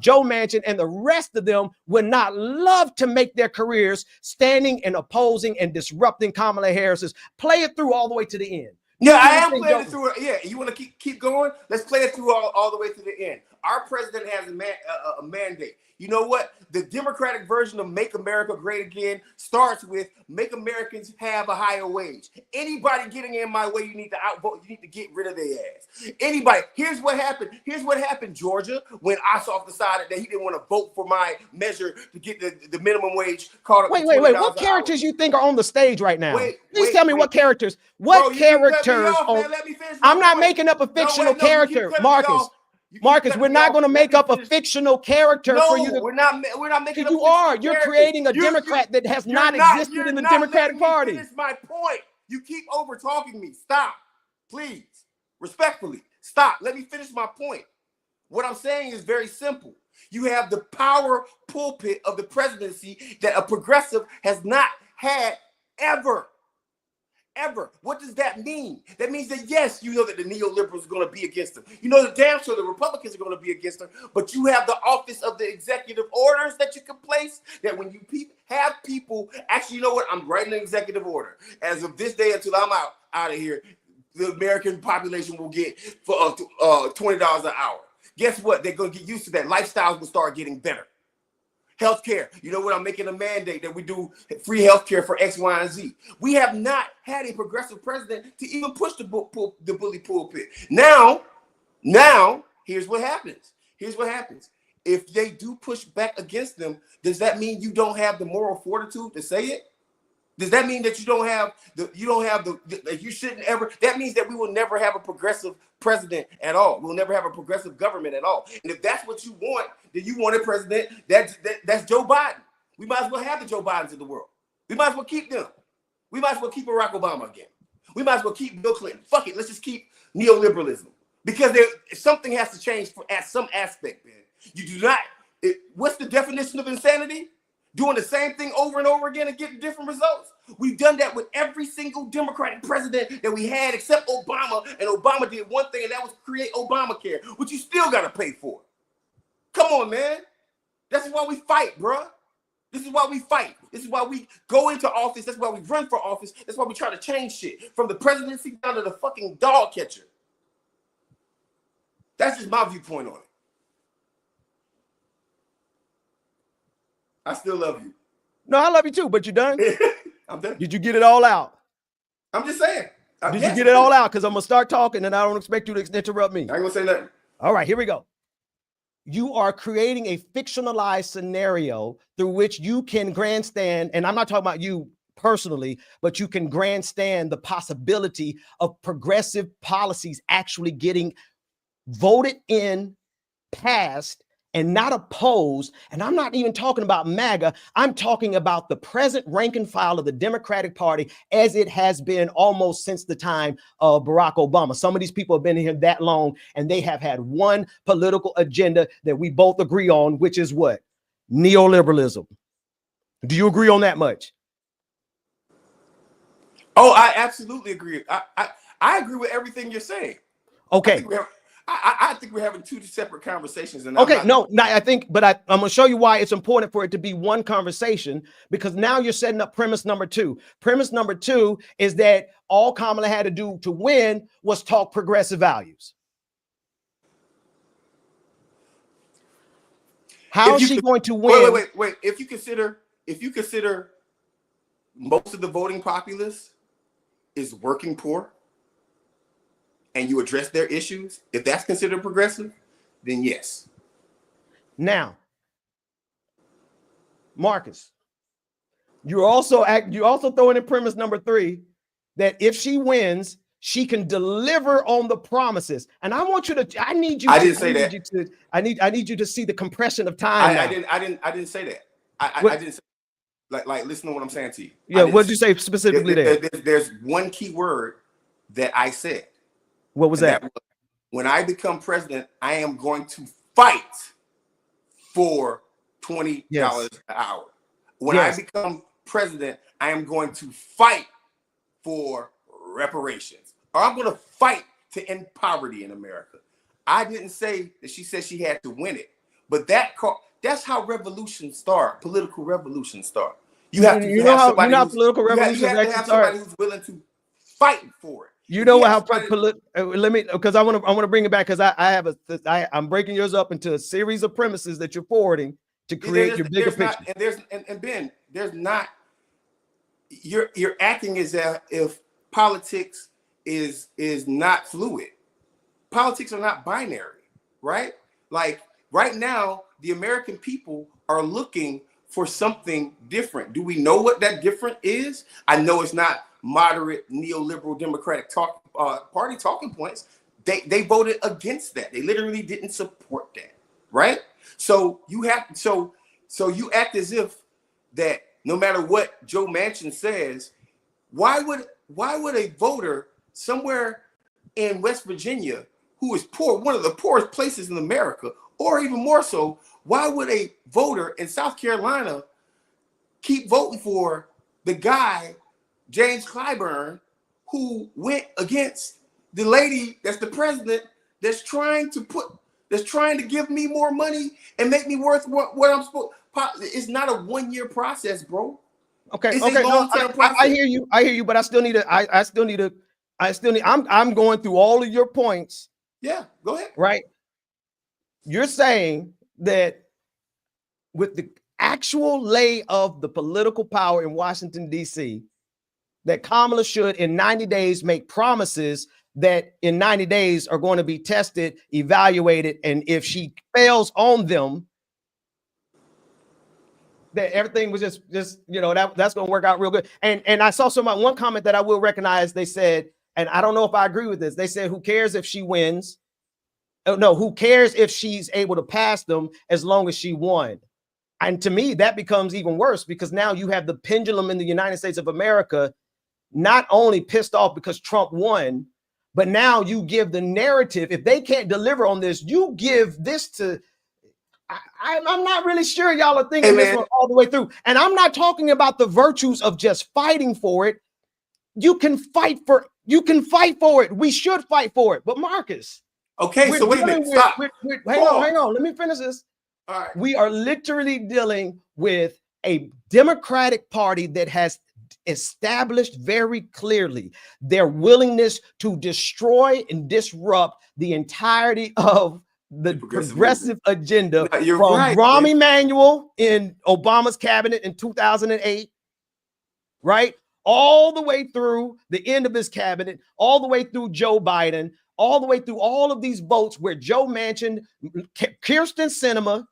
Joe Manchin, and the rest of them would not love to make their careers standing and opposing and disrupting Kamala Harris's. Play it through all the way to the end. Yeah, I am playing it through. Yeah, you want to keep going? Let's play it through all the way to the end. Our president has a mandate. You know what? The Democratic version of Make America Great Again starts with make Americans have a higher wage. Anybody getting in my way, you need to outvote. You need to get rid of their ass. Anybody. Here's what happened, Georgia, when Ossoff decided that he didn't want to vote for my measure to get the minimum wage caught up. Wait. What characters you think are on the stage right now? Please tell me what characters. What characters? I'm not making up a fictional character, Marcus. Marcus, we're not going to make up a fictional character for you. We're not making up. You are. You're creating a Democrat that has not existed in the Democratic Party. That's my point. You keep over talking me. Stop, please. Respectfully, stop. Let me finish my point. What I'm saying is very simple. You have the power pulpit of the presidency that a progressive has not had ever. What does that mean? That means that, yes, you know that the neoliberals are going to be against them. You know the damn sure the Republicans are going to be against them. But you have the office of the executive orders that you can place, that when you have people, actually, you know what? I'm writing an executive order. As of this day until I'm out of here, the American population will get for $20 an hour. Guess what? They're going to get used to that. Lifestyles will start getting better. Healthcare. You know what? I'm making a mandate that we do free healthcare for X, Y, and Z. We have not had a progressive president to even push the bully pulpit. Now, here's what happens. If they do push back against them, does that mean you don't have the moral fortitude to say it? Does that mean that you shouldn't ever? That means that we will never have a progressive president at all. We'll never have a progressive government at all. And if that's what you want, then you want a president that's Joe Biden. We might as well have the Joe Bidens of the world. We might as well keep them. We might as well keep Barack Obama again. We might as well keep Bill Clinton. Fuck it. Let's just keep neoliberalism, because something has to change at some aspect, man. You do not. What's the definition of insanity? Doing the same thing over and over again and getting different results. We've done that with every single Democratic president that we had except Obama, and Obama did one thing, and that was create Obamacare, which you still got to pay for. Come on, man. That's why we fight, bro. This is why we fight. This is why we go into office. That's why we run for office. That's why we try to change shit from the presidency down to the fucking dog catcher. That's just my viewpoint on it. I still love you. No, I love you too, but you done? I'm done. Did you get it all out? I'm just saying. Did you get it all out? Because I'm going to start talking and I don't expect you to interrupt me. I ain't going to say nothing. All right, here we go. You are creating a fictionalized scenario through which you can grandstand, and I'm not talking about you personally, but you can grandstand the possibility of progressive policies actually getting voted in, passed, and not opposed. And I'm not even talking about MAGA. I'm talking about the present rank and file of the Democratic Party as it has been almost since the time of Barack Obama. Some of these people have been here that long, and they have had one political agenda that we both agree on, which is what? Neoliberalism. Do you agree on that much? Oh, I absolutely agree. I agree with everything you're saying. Okay. I think we're having two separate conversations. And Okay, I think, but I'm going to show you why it's important for it to be one conversation, because now you're setting up premise number two. Premise number two is that all Kamala had to do to win was talk progressive values. How is she going to win? Wait. If you consider most of the voting populace is working poor, and you address their issues, if that's considered progressive, then yes. Now, Marcus, you're also throwing in premise number three that if she wins, she can deliver on the promises. And I want you to, I need you to see the compression of time. I didn't say that. I didn't say, like listen to what I'm saying to you. Yeah, what did you say specifically there? There's one key word that I said. What was that? When I become president, I am going to fight for $20 an hour. When I become president, I am going to fight for reparations, or I'm going to fight to end poverty in America. I didn't say that she said she had to win it, but that's how revolutions start. Political revolutions start. You have to have somebody who's willing to fight for it. You know how let me, because I want to bring it back, because I'm breaking yours up into a series of premises that you're forwarding to create your bigger picture. Ben, there's not, you're acting as if politics is not fluid. Politics are not binary, right? Like right now, the American people are looking for something different. Do we know what that different is? I know it's not moderate neoliberal Democratic party talking points. They voted against that. They literally didn't support that, right? So you act as if that no matter what Joe Manchin says, why would a voter somewhere in West Virginia who is poor, one of the poorest places in America, or even more so, why would a voter in South Carolina keep voting for the guy, James Clyburn, who went against the lady that's the president, that's trying to give me more money and make me worth what I'm supposed? It's not a 1 year process, bro. Okay. It's okay. a long-term process. I hear you, but I still need I'm going through all of your points. Yeah, go ahead. Right. You're saying that with the actual lay of the political power in Washington, D.C., that Kamala should in 90 days make promises that in 90 days are going to be tested, evaluated, and if she fails on them, that everything was just that's going to work out real good. And I saw one comment that I will recognize. They said, and I don't know if I agree with this, they said, who cares if she wins? No, who cares if she's able to pass them as long as she won? And to me, that becomes even worse, because now you have the pendulum in the United States of America not only pissed off because Trump won, but now you give the narrative. If they can't deliver on this, you give this to, I'm not really sure y'all are thinking this one all the way through. And I'm not talking about the virtues of just fighting for it. You can fight for it. We should fight for it. But Marcus. Okay, so wait a minute. Stop. Hang on. Let me finish this. All right. We are literally dealing with a Democratic Party that has established very clearly their willingness to destroy and disrupt the entirety of the progressive agenda, from Rahm Emanuel in Obama's cabinet in 2008, right? All the way through the end of his cabinet, all the way through Joe Biden, all the way through all of these votes where Joe Manchin, Kyrsten Sinema,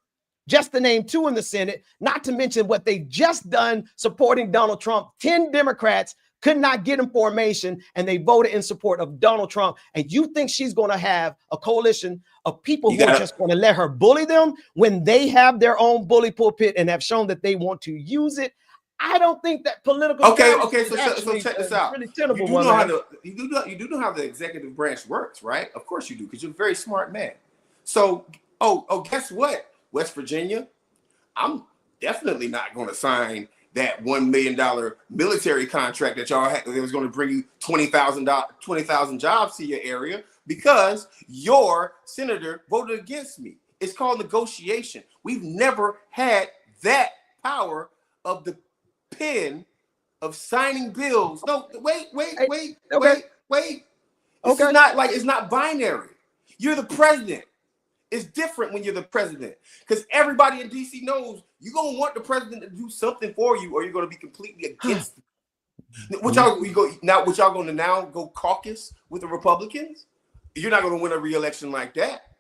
just to name two in the Senate, not to mention what they just done supporting Donald Trump. 10 Democrats could not get in formation, and they voted in support of Donald Trump. And you think she's going to have a coalition of people who are just going to let her bully them when they have their own bully pulpit and have shown that they want to use it? I don't think that political. Okay. So check this out. Really you do know how the executive branch works, right? Of course you do, because you're a very smart man. So, guess what? West Virginia, I'm definitely not going to sign that $1 million military contract that y'all had that was going to bring you 20,000 jobs to your area because your senator voted against me. It's called negotiation. We've never had that power of the pen of signing bills. No, wait. This is not like, it's not binary. You're the president. It's different when you're the president because everybody in DC knows you're going to want the president to do something for you or you're going to be completely against it. What y'all going to now go caucus with the Republicans? You're not going to win a re-election like that.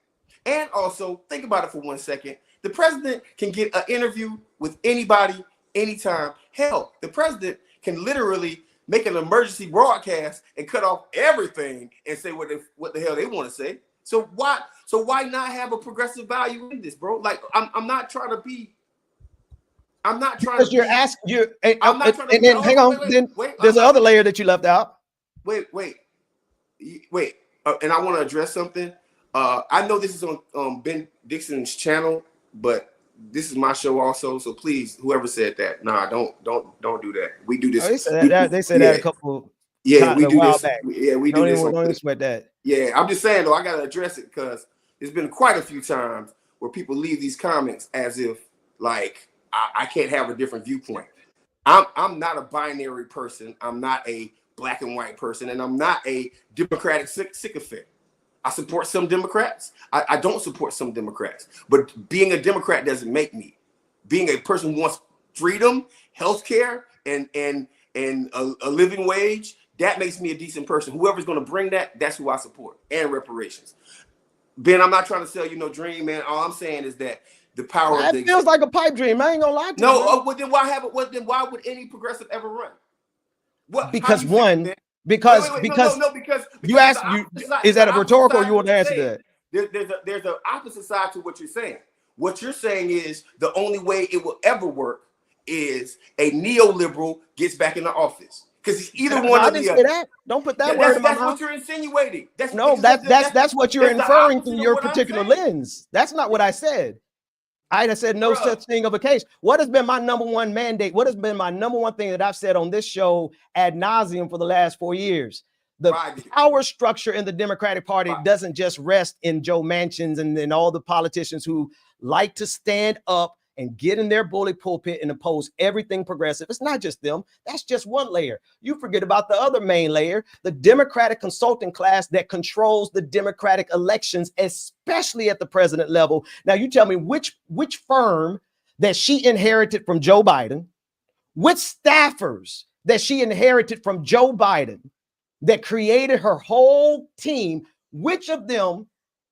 And also, think about it for 1 second. The president can get an interview with anybody, anytime. Hell, the president can literally make an emergency broadcast and cut off everything and say what the hell they want to say. So why not have a progressive value in this, bro? Like I'm not trying to be. I'm not trying because to. You're asking you. I'm not trying to. And then hang on. Then there's another layer that you left out. Wait. And I want to address something. I know this is on Ben Dixon's channel, but this is my show also. So please, whoever said that, nah, don't do that. We do this. Oh, they said that a couple. Yeah, we do this. Back. Yeah, we do this. Don't even sweat that. Yeah, I'm just saying though, I gotta address it because there's been quite a few times where people leave these comments as if like I can't have a different viewpoint. I'm not a binary person. I'm not a black and white person, and I'm not a Democratic sycophant. I support some Democrats. I don't support some Democrats. But being a Democrat doesn't make me. Being a person who wants freedom, healthcare, and a living wage, that makes me a decent person. Whoever's going to bring that, that's who I support. And reparations. Ben, I'm not trying to sell you no dream, man. All I'm saying is that the power of the... It feels like a pipe dream. I ain't gonna lie to you. No, well, then why have it? Well, then why would any progressive ever run? What? Because one... Because you asked is that a rhetorical or you want to answer that? There's an opposite side to what you're saying. What you're saying is the only way it will ever work is a neoliberal gets back in the office. Because it's either one or the other. That. Don't put that word in my mouth. That's what you're insinuating. That's what you're inferring through your particular lens. That's not what I said. I said no such thing of a case. What has been my number one mandate? What has been my number one thing that I've said on this show ad nauseum for the last 4 years? The power structure in the Democratic Party doesn't just rest in Joe Manchin's and all the politicians who like to stand up and get in their bully pulpit and oppose everything progressive. It's not just them. That's just one layer. You forget about the other main layer, the Democratic consulting class that controls the Democratic elections, especially at the president level. Now, you tell me which firm that she inherited from Joe Biden, which staffers that she inherited from Joe Biden that created her whole team, which of them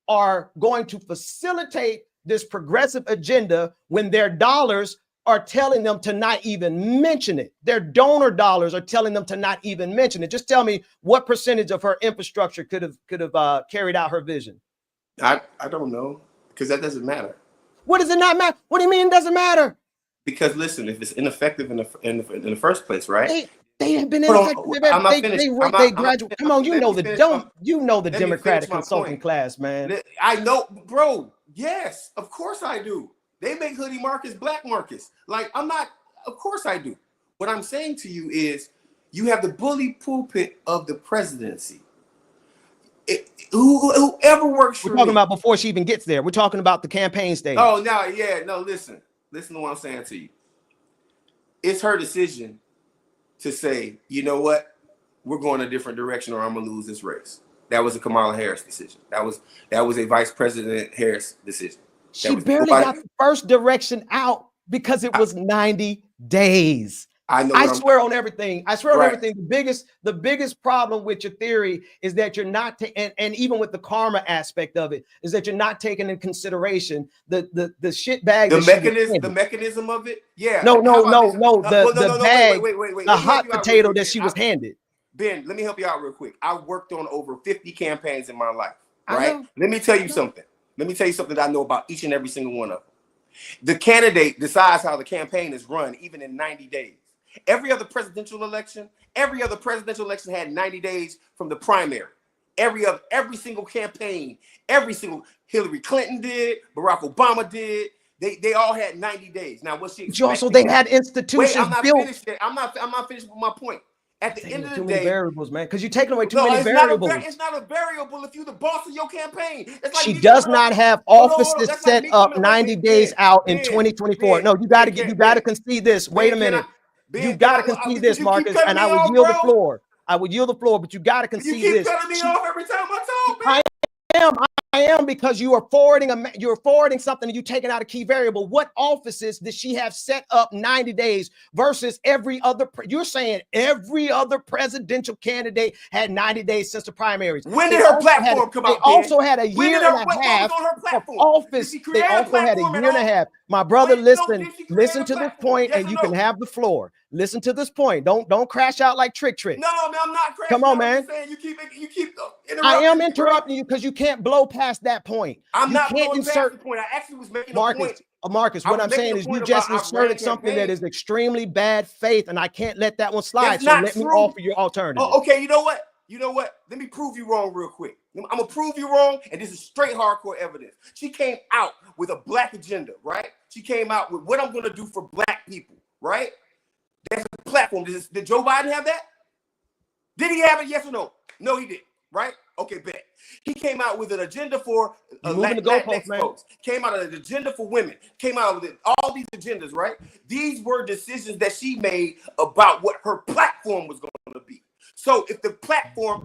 are going to facilitate this progressive agenda when their dollars are telling them to not even mention it. Their donor dollars are telling them to not even mention it. Just tell me what percentage of her infrastructure could have carried out her vision. I don't know, because that doesn't matter. What does it not matter? What do you mean it doesn't matter? Because listen, if it's ineffective in the first place, right? They have been ineffective. They graduate. Come on, you know the Democratic consulting class, man. I know, bro. Yes, of course I do. They make hoodie Marcus black Marcus. Like I'm not. Of course I do. What I'm saying to you is, you have the bully pulpit of the presidency. Whoever works for We're talking about before she even gets there. We're talking about the campaign stage. Oh, no, yeah, no. Listen to what I'm saying to you. It's her decision to say, you know what, we're going a different direction, or I'm gonna lose this race. That was a Kamala Harris decision. That was a Vice President Harris decision. She barely got the first direction out because it was 90 days. I swear on everything. I swear on everything. The biggest problem with your theory is that you're not and even with the karma aspect of it, is that you're not taking in consideration the shit bag. The mechanism of it. Yeah. No. The bag. Wait. The hot potato that she was handed. Ben, let me help you out real quick. I worked on over 50 campaigns in my life. Right. Let me tell you something. Let me tell you something that I know about each and every single one of them. The candidate decides how the campaign is run, even in 90 days. Every other presidential election had 90 days from the primary. Every single campaign, every single Hillary Clinton did, Barack Obama did, They all had 90 days. Now, what she But also they had institutions Wait, I'm not built. finished yet. I'm not finished with my point. At the end of the Too many day, variables, man, because you're taking away too no, many it's variables. It's not a variable if you're the boss of your campaign. It's like She does not have offices That's set like up 90 days out in 2024. No, you got to concede this. Wait a minute. You got to concede this, Marcus, and I will yield the floor. I will yield the floor, but you got to concede this. You keep cutting me off every time I talk, man. I am, because you are forwarding something and you taking out a key variable. What offices did she have set up 90 days versus every other? You're saying every other presidential candidate had 90 days since the primaries. When did her platform come out? They also had a year and a half of office. They also had a year and a half. My brother, listen to this point, and you can have the floor. Listen to this point. Don't crash out like Trick. No, man, I'm not crashing. Come on, man. You keep interrupting. I am interrupting you because you can't blow past that point. I'm you not can't blowing insert past the point. I actually was making a point. Marcus, what I'm saying is you just inserted something that is extremely bad faith, and I can't let that one slide. So let me offer your alternative. Oh, okay, you know what? Let me prove you wrong real quick. I'm gonna prove you wrong, and this is straight hardcore evidence. She came out with a black agenda, right? She came out with what I'm gonna do for black people, right? That's a platform. Did Joe Biden have that? Did he have it? Yes or no? No, he did. Right? Okay, bet. He came out with an agenda for Latinx folks. Came out with an agenda for women. Came out with all these agendas, right? These were decisions that she made about what her platform was going to be. So if the platform,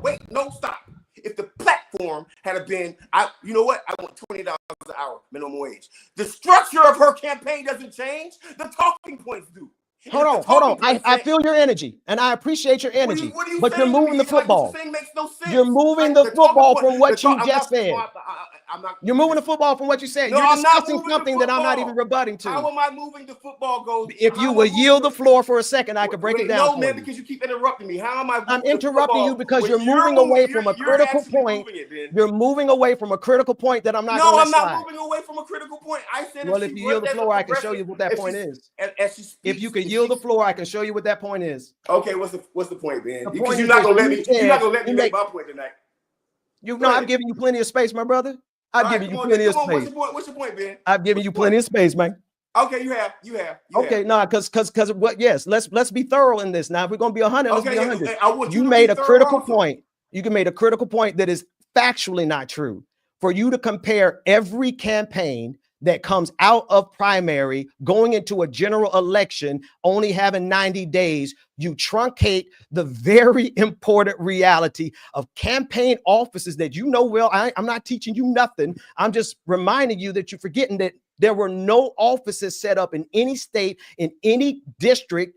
stop. If the platform had been, you know what? I want $20 an hour minimum wage. The structure of her campaign doesn't change. The talking points do. Hold on. I feel your energy, and I appreciate your energy. But you're moving the football. You're moving the football from what you just said. You're moving the football from what you said. You're discussing something that I'm not even rebutting to. How am I moving the football? If you will yield the floor for a second, I could break it down. No, man, because you keep interrupting me. How am I? I'm interrupting you because you're moving away from a critical point. You're moving away from a critical point that I'm not. No, I'm not moving away from a critical point. I said, well, if you yield the floor, I can show you what that point is. If you can yield the floor, I can show you what that point is. Okay, what's the point, Ben? Because you're not gonna let me make my point tonight. I'm giving you plenty of space, my brother. I've given you plenty of space. What's your point, Ben? I've given you plenty of space, man. Okay, you have. Okay, no, because what? Yes, let's be thorough in this. Now, if we're gonna be 100, let's be 100. You made a critical point. You can make a critical point that is factually not true. For you to compare every campaign that comes out of primary going into a general election only having 90 days, you truncate the very important reality of campaign offices that you know well. I'm not teaching you nothing. I'm just reminding you that you're forgetting that there were no offices set up in any state, in any district.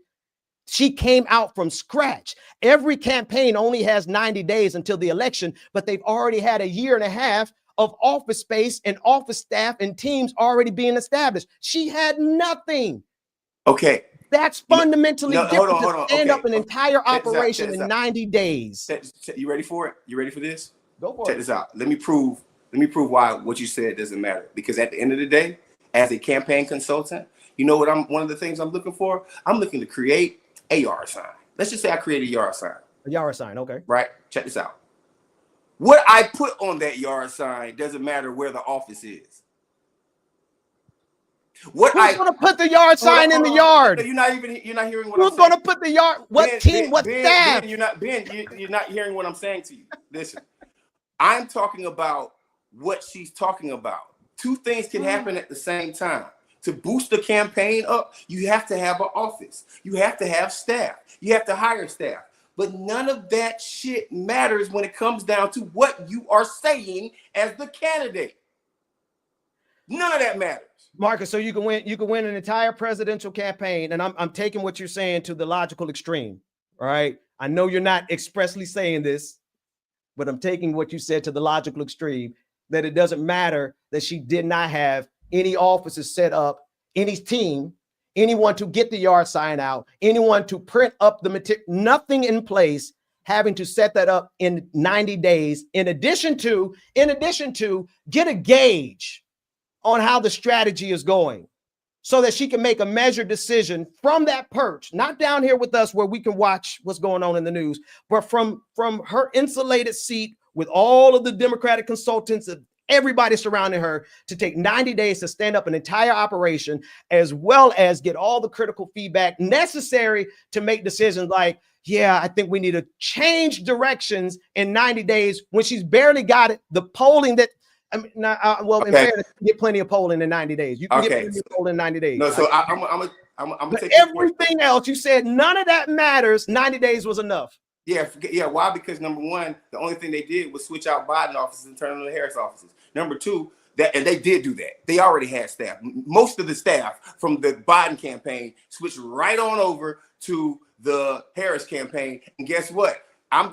She came out from scratch. Every campaign only has 90 days until the election, but they've already had a year and a half of office space and office staff and teams already being established. She had nothing. Okay. That's fundamentally different to stand up an entire check operation in 90 days. You ready for it? You ready for this? Go for it. Check this out. Let me prove why what you said doesn't matter. Because at the end of the day, as a campaign consultant, you know what one of the things I'm looking for? I'm looking to create a yard sign. Let's just say I create a yard sign. A yard sign, okay. Right? Check this out. What I put on that yard sign doesn't matter where the office is. Who's gonna put the yard sign in the yard? You're not hearing what Who's gonna put the yard? What team? What staff? You're not hearing what I'm saying to you. Listen, I'm talking about what she's talking about. Two things can happen at the same time. To boost the campaign up, you have to have an office. You have to have staff. You have to hire staff. But none of that shit matters when it comes down to what you are saying as the candidate. None of that matters. Marcus, so you can win an entire presidential campaign, and I'm taking what you're saying to the logical extreme. All right. I know you're not expressly saying this, but I'm taking what you said to the logical extreme, that it doesn't matter that she did not have any offices set up, any team, anyone to get the yard sign out, anyone to print up the material, nothing in place, having to set that up in 90 days, in addition to get a gauge on how the strategy is going so that she can make a measured decision from that perch, not down here with us where we can watch what's going on in the news, but from her insulated seat with all of the Democratic consultants of everybody surrounding her to take 90 days to stand up an entire operation, as well as get all the critical feedback necessary to make decisions like, yeah, I think we need to change directions in 90 days when she's barely got it. The polling that, I mean, in fairness, you get plenty of polling in 90 days. You can get plenty of polling in 90 days. No, so I'm gonna take everything else you said, none of that matters. 90 days was enough. Yeah, why? Because number one, the only thing they did was switch out Biden offices and turn them to Harris offices. Number two, and they did do that. They already had staff. Most of the staff from the Biden campaign switched right on over to the Harris campaign. And guess what? And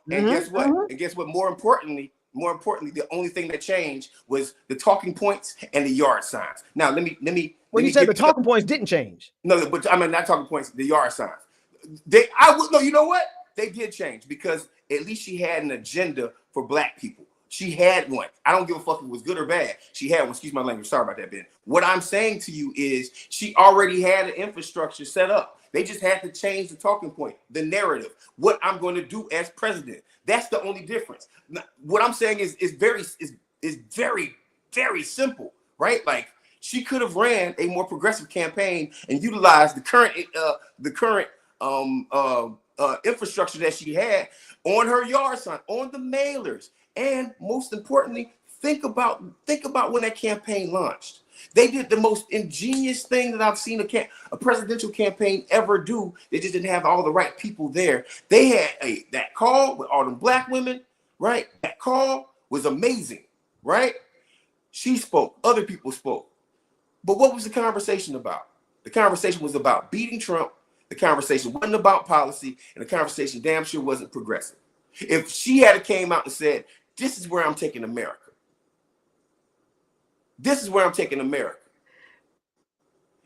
guess what? And guess what? More importantly, the only thing that changed was the talking points and the yard signs. Now, let me. When you said the talking points didn't change. No, but I mean not talking points, the yard signs. You know what? They did change because at least she had an agenda for Black people. She had one. I don't give a fuck if it was good or bad. She had one. Excuse my language. Sorry about that, Ben. What I'm saying to you is she already had an infrastructure set up. They just had to change the talking point, the narrative, what I'm going to do as president. That's the only difference. Now, what I'm saying is very, very simple, right? Like she could have ran a more progressive campaign and utilized the current infrastructure that she had on her yard sign, on the mailers, and most importantly, think about when that campaign launched. They did the most ingenious thing that I've seen a presidential campaign ever do. They just didn't have all the right people there. They had that call with all the Black women, right? That call was amazing, right? She spoke, other people spoke. But what was the conversation about? The conversation was about beating Trump. The conversation wasn't about policy, and the conversation damn sure wasn't progressive. If she had came out and said, this is where I'm taking America. This is where I'm taking America.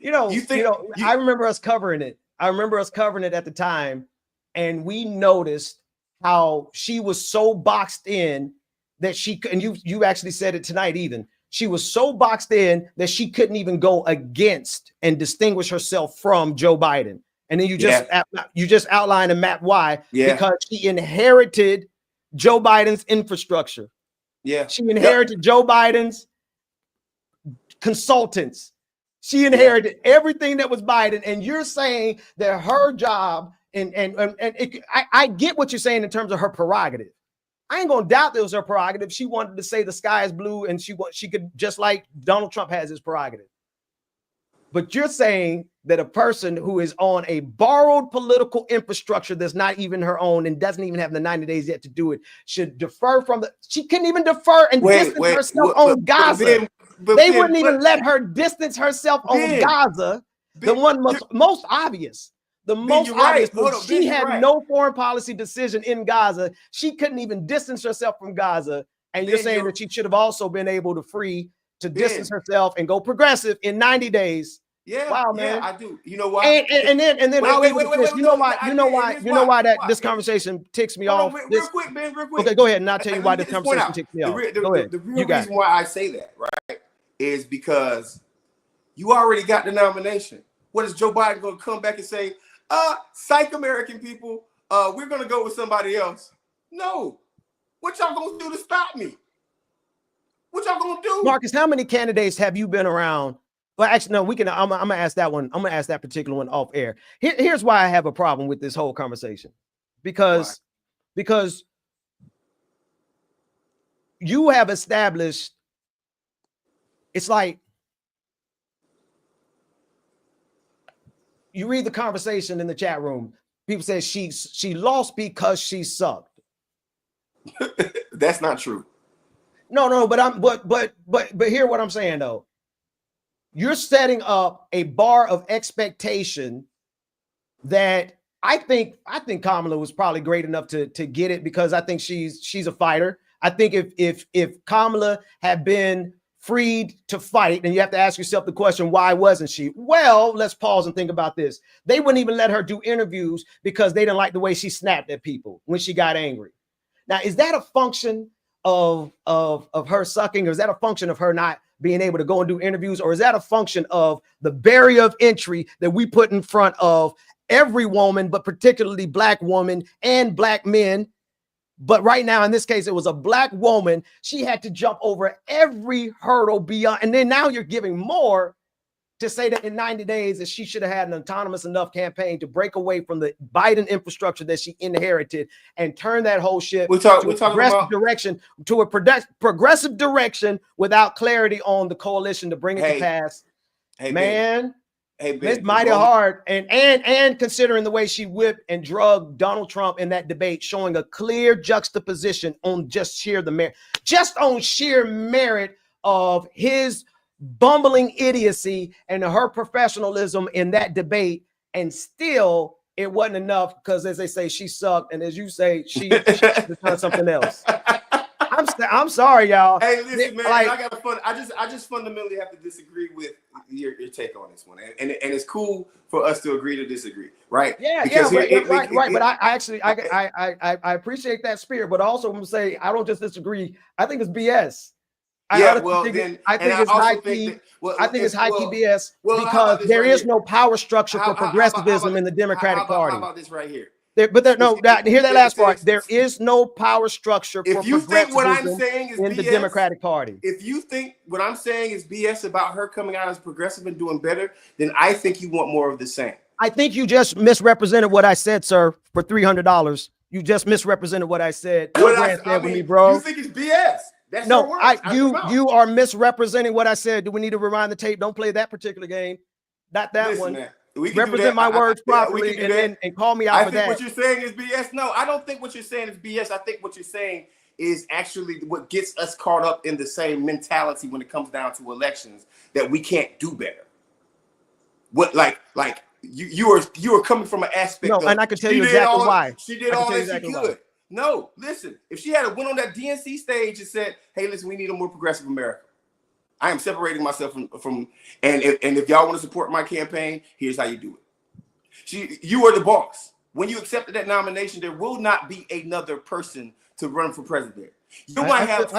I remember us covering it. I remember us covering it at the time, and we noticed how she was so boxed in that and you actually said it tonight even, she was so boxed in that she couldn't even go against and distinguish herself from Joe Biden. And then you just outlined and mapped why. Yeah. Because she inherited Joe Biden's infrastructure. Yeah. She inherited Joe Biden's consultants. She inherited everything that was Biden. And you're saying that her job, I get what you're saying in terms of her prerogative. I ain't gonna doubt that it was her prerogative. She wanted to say the sky is blue, and she could, just like Donald Trump has his prerogative. But you're saying that a person who is on a borrowed political infrastructure that's not even her own and doesn't even have the 90 days yet to do it should defer from she couldn't even defer and distance herself on Gaza. They wouldn't even let her distance herself on Gaza. The one most obvious. The most obvious. She had no foreign policy decision in Gaza. She couldn't even distance herself from Gaza. And you're saying that she should have also been able to distance herself and go progressive in 90 days. Yeah, wow, man. Yeah, I do. You know why? And then I'll leave with this. You know why this conversation ticks me off. Real quick, Ben, real quick. Okay, go ahead and I'll tell you why this conversation ticks me off. Go ahead. The real reason why I say that, right, is because you already got the nomination. What is Joe Biden going to come back and say? Psych, American people, we're going to go with somebody else. No. What y'all going to do to stop me? What y'all going to do? Marcus, how many candidates have you been around? Well, actually, no, I'm going to ask that one. I'm going to ask that particular one off air. Here's why I have a problem with this whole conversation. Because you have established, it's like, you read the conversation in the chat room. People say she lost because she sucked. That's not true. No, but hear what I'm saying though. You're setting up a bar of expectation that I think Kamala was probably great enough to get it because I think she's a fighter. I think if Kamala had been freed to fight, and you have to ask yourself the question, why wasn't she? Well, let's pause and think about this. They wouldn't even let her do interviews because they didn't like the way she snapped at people when she got angry. Now, is that a function of her sucking, or is that a function of her not being able to go and do interviews, or is that a function of the barrier of entry that we put in front of every woman, but particularly Black women and Black men, But right now, in this case, it was a black woman. She had to jump over every hurdle beyond. And then now you're giving more to say that in 90 days that she should have had an autonomous enough campaign to break away from the Biden infrastructure that she inherited and turn that whole shit We're talking about direction, to a progressive direction without clarity on the coalition to bring it to pass. Hey, man, Ben, it's mighty hard. And considering the way she whipped and drugged Donald Trump in that debate, showing a clear juxtaposition on just sheer merit of his bumbling idiocy and her professionalism in that debate, and still it wasn't enough because, as they say, she sucked, and as you say, she should have done something else. I'm sorry, y'all. Hey, listen, man, I got a fun. I just fundamentally have to disagree with your take on this one, and it's cool for us to agree to disagree, right? Yeah, because right. But I appreciate that spirit, but also I'm gonna say I don't just disagree. I think it's BS. I think it's high key BS because there is no power structure for progressivism in the Democratic Party. How about this right here? Hear that last part. There is no power structure for progressivism in the Democratic Party. If you think what I'm saying is BS about her coming out as progressive and doing better, then I think you want more of the same. I think you just misrepresented what I said, sir, for $300. You just misrepresented what I said. With me, bro. You think it's BS? That's you are misrepresenting what I said. Do we need to rewind the tape? Don't play that particular game. Not that one. Man, represent my words properly and call me out for that. I think what you're saying is BS. No, I don't think what you're saying is BS. I think what you're saying is actually what gets us caught up in the same mentality when it comes down to elections, that we can't do better. What like you are coming from an aspect of, and I can tell you exactly why. She did all that she could. No, listen, if she had went on that DNC stage and said, hey, listen, we need a more progressive America. I am separating myself from and if y'all want to support my campaign, here's how you do it. You are the boss. When you accepted that nomination, there will not be another person to run for president. You might have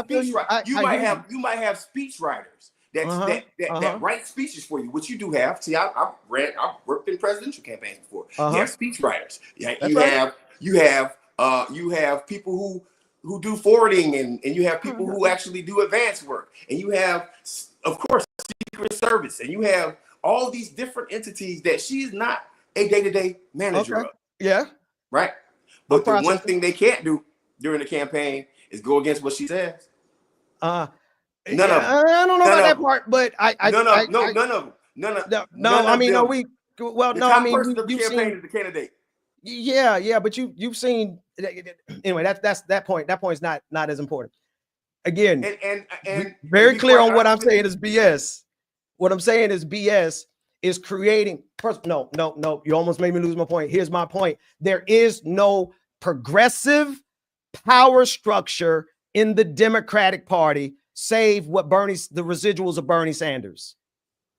speech writers that write speeches for you, which you do have. See, I've worked in presidential campaigns before. You have speech writers. You have people who do forwarding, and you have people who actually do advanced work, and you have, of course, Secret Service, and you have all these different entities that she's not a day-to-day manager of. Yeah. Right. But the one thing they can't do during the campaign is go against what she says. None of them. I don't know about that part, but none of them. You've seen the candidate. Yeah, but you've seen anyway. That point. That point is not as important. Again, and very clear on what I'm saying is BS. What I'm saying is BS is creating. No. You almost made me lose my point. Here's my point. There is no progressive power structure in the Democratic Party, save the residuals of Bernie Sanders.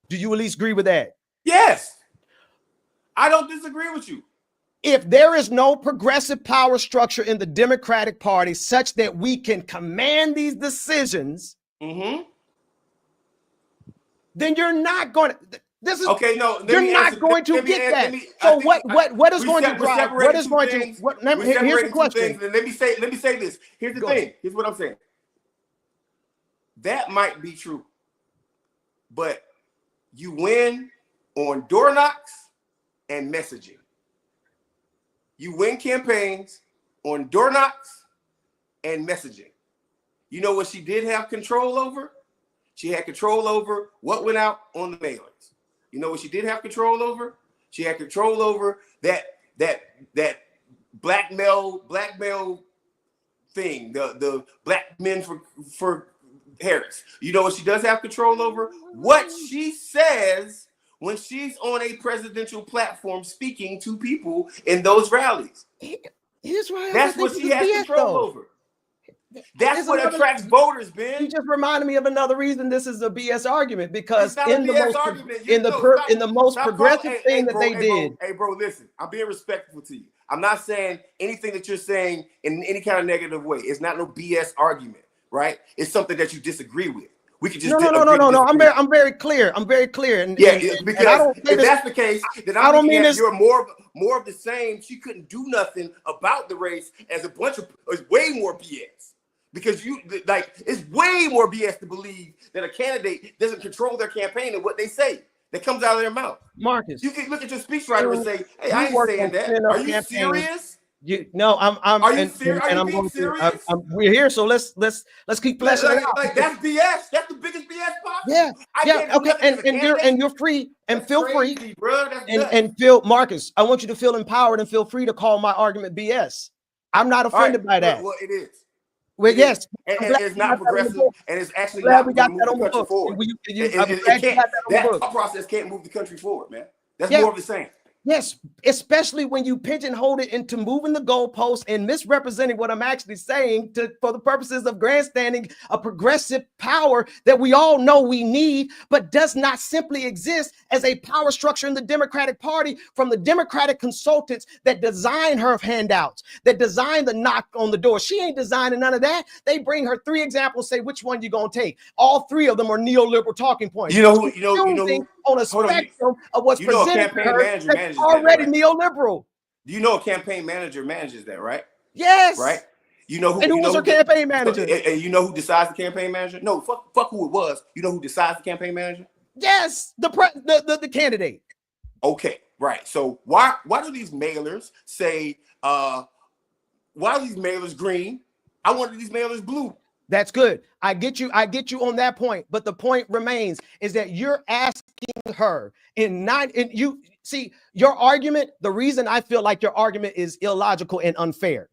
Do you at least agree with that? Yes. I don't disagree with you. If there is no progressive power structure in the Democratic Party such that we can command these decisions, then you're not going to. This is okay. No, you're not going to get that. So what is going to drive? What is going to? Here's the question. Let me say this. Here's the thing. Here's what I'm saying. That might be true, but you win on door knocks and messaging. You win campaigns on door knocks and messaging. You know what she did have control over? She had control over what went out on the mailers. You know what she did have control over? She had control over that blackmail thing, the black men for Harris. You know what she does have control over? What she says when she's on a presidential platform speaking to people in those rallies. That's what she has control over. That's what attracts voters, Ben. You just reminded me of another reason this is a BS argument, because in the most progressive thing that they did. Hey, bro, listen, I'm being respectful to you. I'm not saying anything that you're saying in any kind of negative way. It's not no BS argument, right? It's something that you disagree with. We could just No. I'm very clear. I'm very clear. And because and I don't if that's the case, then I I'm don't looking mean at this. you're more of the same. She couldn't do nothing about the race as a bunch of it's way more BS. Because it's way more BS to believe that a candidate doesn't control their campaign and what they say that comes out of their mouth. Marcus, You can look at your speechwriter and say, "Hey, I ain't work saying on that. cleaning Are up you campaigns. serious? Are you serious? Are you I'm being going serious? we're here, so let's keep fleshing it out. Like that's BS. That's the biggest BS possible. Yeah, I can't do okay, nothing as a candidate. and you're free, and That's feel crazy, free, bro. That's and feel, Marcus, I want you to feel empowered and feel free to call my argument BS. I'm not offended by that. Well, it is. Well, It yes, is. And I'm glad it's we not got that on the progressive, book. and it's actually Glad not we going got to that move on the the country book. forward. I'm glad you got that on the That book. thought process can't move the country forward, man. That's Yeah. more of the same. Yes, especially when you pigeonhole it into moving the goalposts and misrepresenting what I'm actually saying for the purposes of grandstanding a progressive power that we all know we need, but does not simply exist as a power structure in the Democratic Party from the Democratic consultants that design her handouts, that design the knock on the door. She ain't designing none of that. They bring her 3 examples, say which one you gonna take. All 3 of them are neoliberal talking points. You know who on a spectrum of what's presented to her manager that's manages already that, right? neoliberal. You know a campaign manager manages that, right? Yes. Right? You know who? And who was her campaign manager? And you know who decides the campaign manager? No, fuck who it was. You know who decides the campaign manager? Yes, the candidate. Okay, right. So why do these mailers say why are these mailers green? I wanted these mailers blue. That's good. I get you on that point. But the point remains is that you're asking her you see your argument. The reason I feel like your argument is illogical and unfair.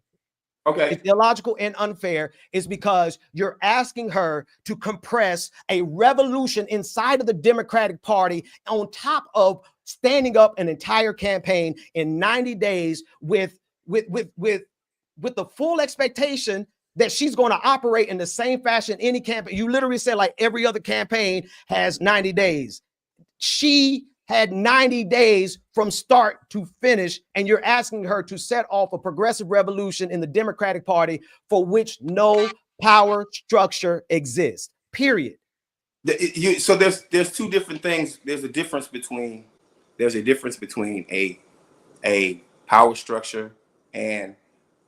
Okay. It's illogical and unfair is because you're asking her to compress a revolution inside of the Democratic Party on top of standing up an entire campaign in 90 days with the full expectation that she's going to operate in the same fashion any campaign. You literally said like every other campaign has 90 days. She had 90 days from start to finish, and you're asking her to set off a progressive revolution in the Democratic Party for which no power structure exists, period. So there's 2 different things. There's a difference between a power structure and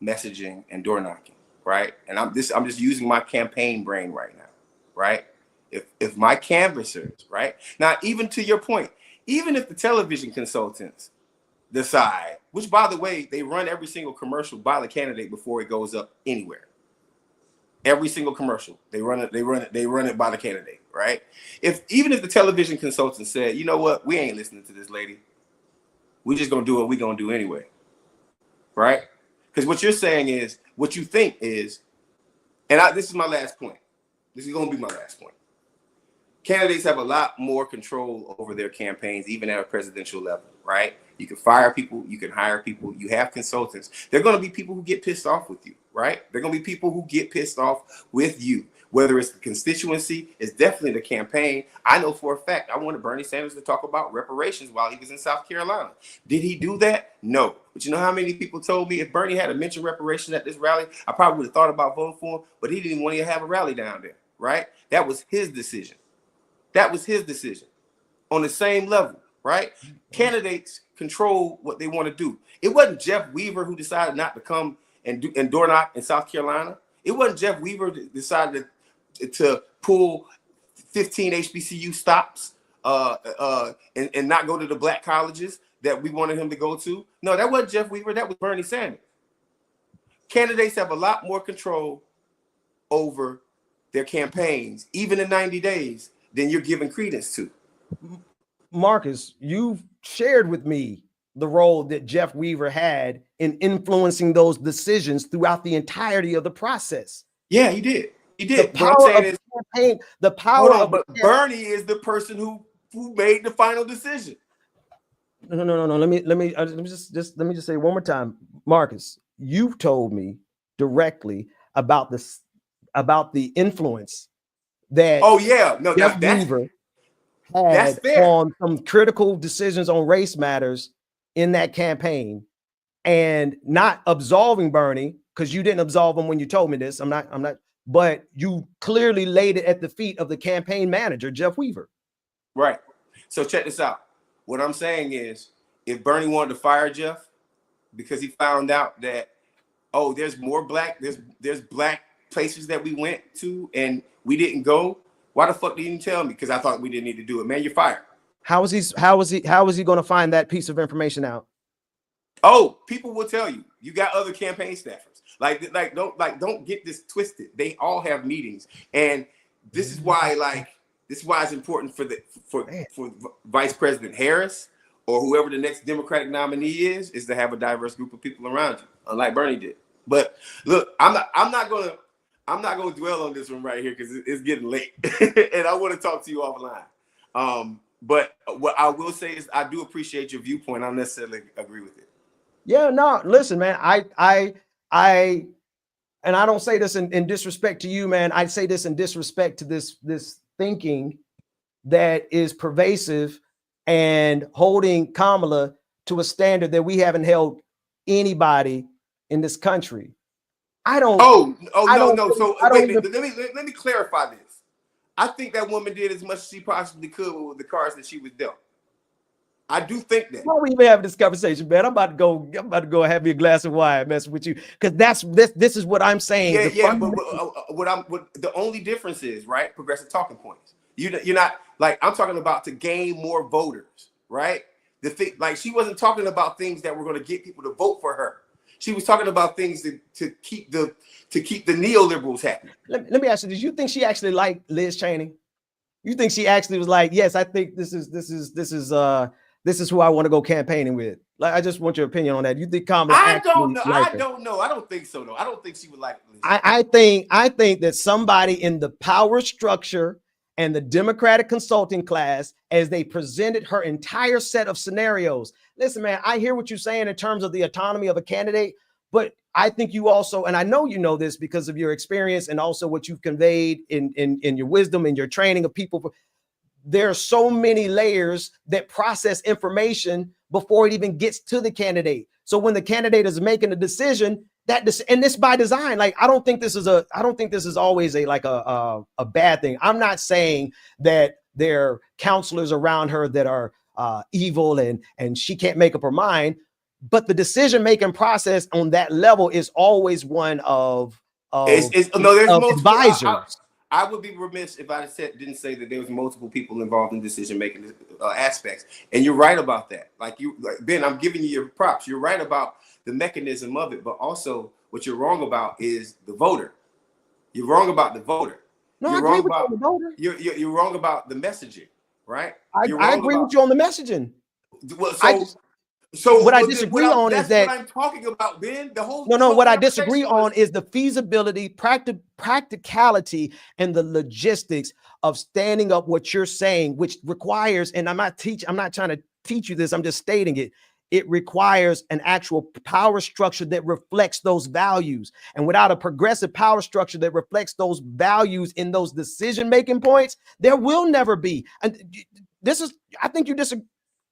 messaging and door knocking, right? And I'm just using my campaign brain right now, right? If my canvassers, right? Now, even to your point, even if the television consultants decide, which by the way, they run every single commercial by the candidate before it goes up anywhere. Every single commercial, they run it by the candidate, right? Even if the television consultant said, you know what, we ain't listening to this lady. We just gonna do what we gonna do anyway. Right? Because what you're saying is, what you think is, and this is my last point. This is gonna be my last point. Candidates have a lot more control over their campaigns, even at a presidential level, right? You can fire people, you can hire people, you have consultants. There are going to be people who get pissed off with you, right? There are going to be people who get pissed off with you, whether it's the constituency, it's definitely the campaign. I know for a fact, I wanted Bernie Sanders to talk about reparations while he was in South Carolina. Did he do that? No. But you know how many people told me if Bernie had to mention reparations at this rally, I probably would have thought about voting for him, but he didn't even want to have a rally down there, right? That was his decision. That was his decision on the same level, right? Candidates control what they want to do. It wasn't Jeff Weaver who decided not to come and door knock in South Carolina. It wasn't Jeff Weaver who decided to pull 15 HBCU stops and not go to the black colleges that we wanted him to go to. No, that wasn't Jeff Weaver. That was Bernie Sanders. Candidates have a lot more control over their campaigns, even in 90 days, than you're giving credence to. Marcus, you've shared with me the role that Jeff Weaver had in influencing those decisions throughout the entirety of the process. Yeah, he did. He did. The power of the campaign, the power of but Bernie is the person who made the final decision. No. Let me just say one more time, Marcus. You've told me directly about the influence that Jeff Weaver had on some critical decisions on race matters in that campaign, and not absolving Bernie, because you didn't absolve him when you told me this. I'm not but you clearly laid it at the feet of the campaign manager, Jeff Weaver. Right. So check this out. What I'm saying is, if Bernie wanted to fire Jeff because he found out that, oh, there's more black, there's black places that we went to and we didn't go, why the fuck didn't you tell me? Because I thought we didn't need to do it. Man, you're fired. How is he going to find that piece of information out? Oh, people will tell you. You got other campaign staffers. Don't get this twisted. They all have meetings, and this is why it's important for Vice President Harris or whoever the next Democratic nominee is to have a diverse group of people around you, unlike Bernie did. But look, I'm not gonna dwell on this one right here because it's getting late, and I want to talk to you offline. But what I will say is I do appreciate your viewpoint. I don't necessarily agree with it. Yeah, no, listen, man. I don't say this in disrespect to you, man. I say this in disrespect to this thinking that is pervasive and holding Kamala to a standard that we haven't held anybody in this country. No. So let me clarify this. I think that woman did as much as she possibly could with the cards that she was dealt. I do think that. Why we even having this conversation, man? I'm about to go have me a glass of wine, messing with you, because this is what I'm saying. But the only difference is, right, progressive talking points. You're not like I'm talking about to gain more voters, right? The thing, like she wasn't talking about things that were going to get people to vote for her. She was talking about things to keep the neoliberals happy. Let me ask you: did you think she actually liked Liz Cheney? You think she actually was like, yes, I think this is who I want to go campaigning with? Like, I just want your opinion on that. You think Kamala? I don't know. I don't think so. though. I don't think she would like Liz. I think that somebody in the power structure and the Democratic consulting class, as they presented her entire set of scenarios. Listen, man, I hear what you're saying in terms of the autonomy of a candidate, but I think you also, and I know you know this because of your experience and also what you've conveyed in your wisdom and your training of people. There are so many layers that process information before it even gets to the candidate. So when the candidate is making a decision, and this by design, like I don't think this is always a bad thing. I'm not saying that there are counselors around her that are evil and she can't make up her mind, but the decision-making process on that level is always one of advisors. I would be remiss if I didn't say that there was multiple people involved in decision-making aspects. And you're right about that. Like Ben, I'm giving you your props. You're right about the mechanism of it, but also what you're wrong about is the voter. You're wrong about the voter. No, you're I agree wrong with about you on the voter. You're wrong about the messaging, right? I agree with you on the messaging. Well, what I disagree on is that what I'm talking about, Ben. What I disagree on is the feasibility, practicality, and the logistics of standing up what you're saying, which requires, and I'm not trying to teach you this, I'm just stating it. It requires an actual power structure that reflects those values. And without a progressive power structure that reflects those values in those decision-making points, there will never be. And I think you disagree.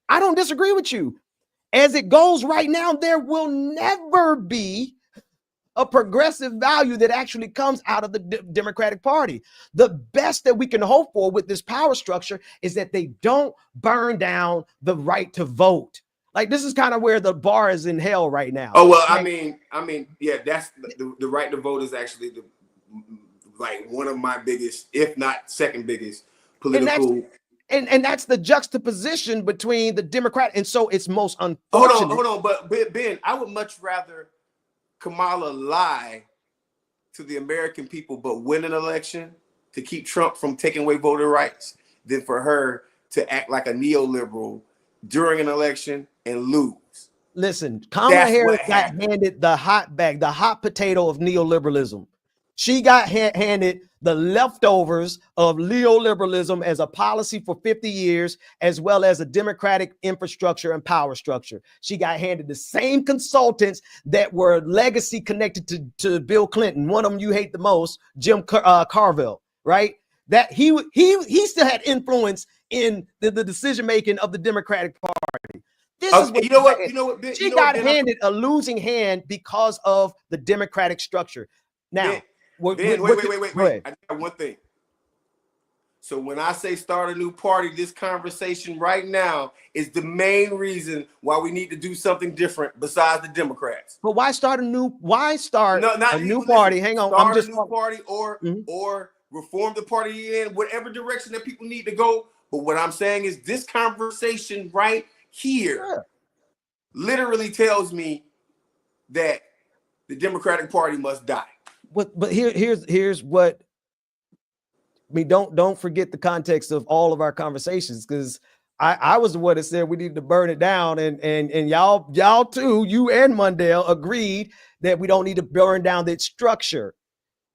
I don't disagree with you. As it goes right now, there will never be a progressive value that actually comes out of the Democratic Party. The best that we can hope for with this power structure is that they don't burn down the right to vote. Like, this is kind of where the bar is in hell right now. Oh, well, I mean, yeah, that's the right to vote is actually one of my biggest, if not second biggest, political. And that's the juxtaposition between the Democrat. And so it's most unfortunate. Hold on. But Ben, I would much rather Kamala lie to the American people, but win an election to keep Trump from taking away voter rights than for her to act like a neoliberal during an election and lose. Listen, Kamala Harris got handed the hot potato of neoliberalism. She got handed the leftovers of neoliberalism as a policy for 50 years, as well as a democratic infrastructure and power structure. She got handed the same consultants that were legacy connected to Bill Clinton. One of them you hate the most, Jim Carville, right? That he still had influence in the decision-making of the Democratic Party. This is what she got handed a losing hand because of the Democratic structure. Now, Ben, Go wait. ahead. I got one thing. So when I say start a new party, this conversation right now is the main reason why we need to do something different besides the Democrats. But why start a new? Why start No, not a new listen, party? Hang on, I'm start just a new party or Mhm. or reform the party in whatever direction that people need to go. But what I'm saying is this conversation right here literally tells me that the Democratic Party must die. But here's what. I mean, don't forget the context of all of our conversations, because I was the one that said we need to burn it down, and y'all too, you and Mundell agreed that we don't need to burn down that structure,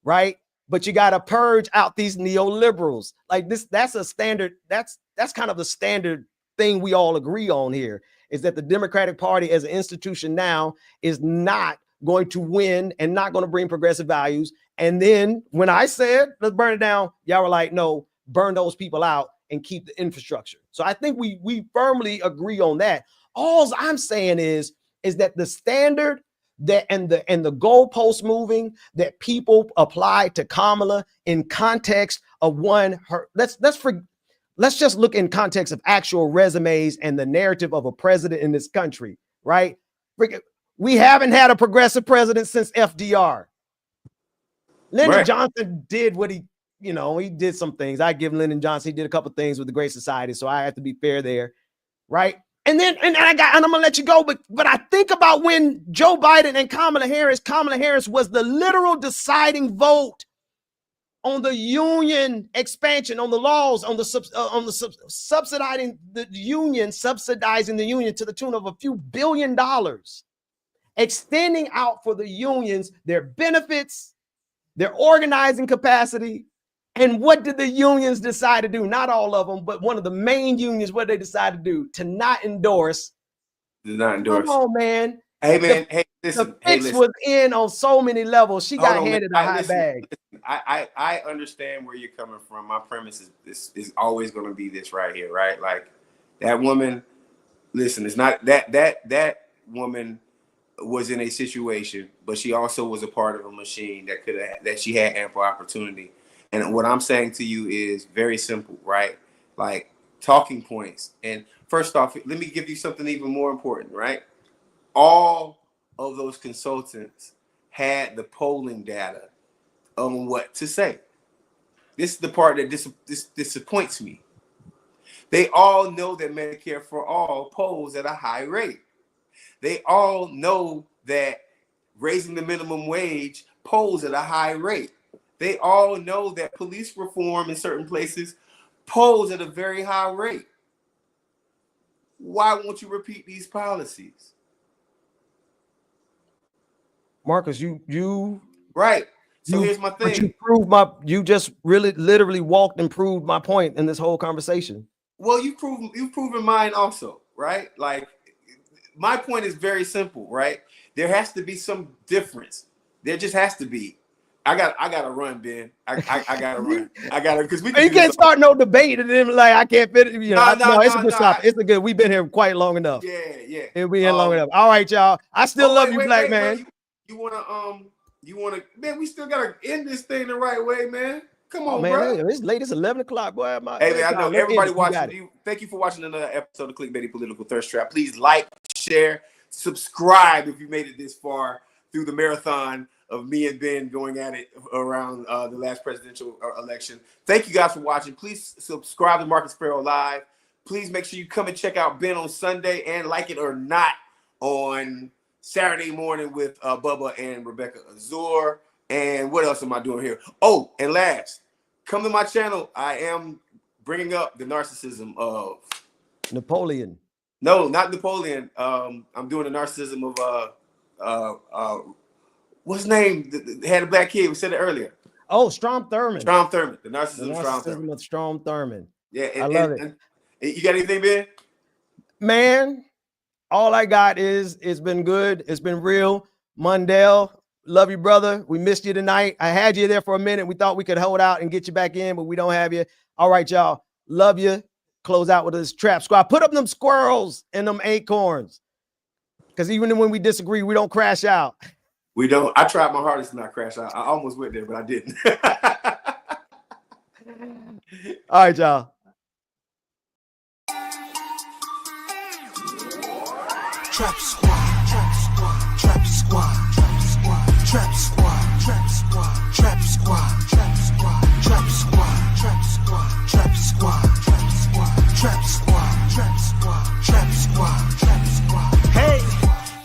right? But you got to purge out these neoliberals. Like this, that's a standard. That's kind of the standard thing we all agree on here, is that the Democratic Party as an institution now is not going to win and not going to bring progressive values. And then when I said let's burn it down, y'all were like, no, burn those people out and keep the infrastructure. So I think we firmly agree on that. All I'm saying is that the standard that and the goalpost moving that people apply to Kamala in context of let's just look in context of actual resumes and the narrative of a president in this country, right? We haven't had a progressive president since FDR. Lyndon Johnson did what he did some things. I give Lyndon Johnson, he did a couple things with the Great Society, so I have to be fair there, right? And I'm gonna let you go, but I think about when Joe Biden and Kamala Harris was the literal deciding vote on the union expansion, on the laws, on the subsidizing the union to the tune of a few $1 billion, extending out for the unions their benefits, their organizing capacity. And what did the unions decide to do? Not all of them, but one of the main unions, what they decided to do, to not endorse. Come on, man. Hey, man. Hey, listen. The fix was in on so many levels. She got handed a high bag. I understand where you're coming from. My premise is always going to be this right here, right? Like that woman. Listen, it's not that woman was in a situation, but she also was a part of a machine that she had ample opportunity. And what I'm saying to you is very simple, right? Like talking points. And first off, let me give you something even more important, right? All of those consultants had the polling data on what to say. This is the part that disappoints me. They all know that Medicare for All polls at a high rate. They all know that raising the minimum wage polls at a high rate. They all know that police reform in certain places polls at a very high rate. Why won't you repeat these policies? Marcus, you right. So here's my thing. You just really literally walked and proved my point in this whole conversation. Well, you've proven mine also, right? Like my point is very simple, right? There has to be some difference. There just has to be. I gotta run, Ben. I gotta run. I gotta because we can't start no debate and then like I can't fit it. It's a good stop. It's a good. We've been here quite long enough. Yeah. We've been here long enough. All right, y'all. I still love you, black man. You wanna man? We still gotta end this thing the right way, man. Come on, man, bro. It's late. It's 11 o'clock, boy. Hey, man, I know everybody watching. Thank you for watching another episode of Clickbaity Political Thirst Trap. Please like, share, subscribe if you made it this far through the marathon of me and Ben going at it around the last presidential election. Thank you guys for watching. Please subscribe to Marcus Farrell Live. Please make sure you come and check out Ben on Sunday and Like It or Not on Saturday morning with Bubba and Rebecca Azur. And what else am I doing here? Oh, and last, come to my channel. I am bringing up the narcissism of Napoleon. No, not Napoleon. I'm doing the narcissism of what's his name? They had a black kid. We said it earlier. Oh, Strom Thurmond. Strom Thurmond. The narcissism of Strom Thurmond. Yeah, I love it. And you got anything, Ben? Man, all I got is it's been good. It's been real. Mundell, love you, brother. We missed you tonight. I had you there for a minute. We thought we could hold out and get you back in, but we don't have you. All right, y'all. Love you. Close out with this trap squad. Put up them squirrels and them acorns. Because even when we disagree, we don't crash out. We don't. I tried my hardest to not crash. I almost went there, but I didn't. All right, y'all. Trap squad, trap squad, trap squad, trap squad, trap squad, trap squad, trap squad, trap squad, trap squad, trap squad, trap squad, trap squad, trap squad, trap squad, trap squad, trap squad. Hey,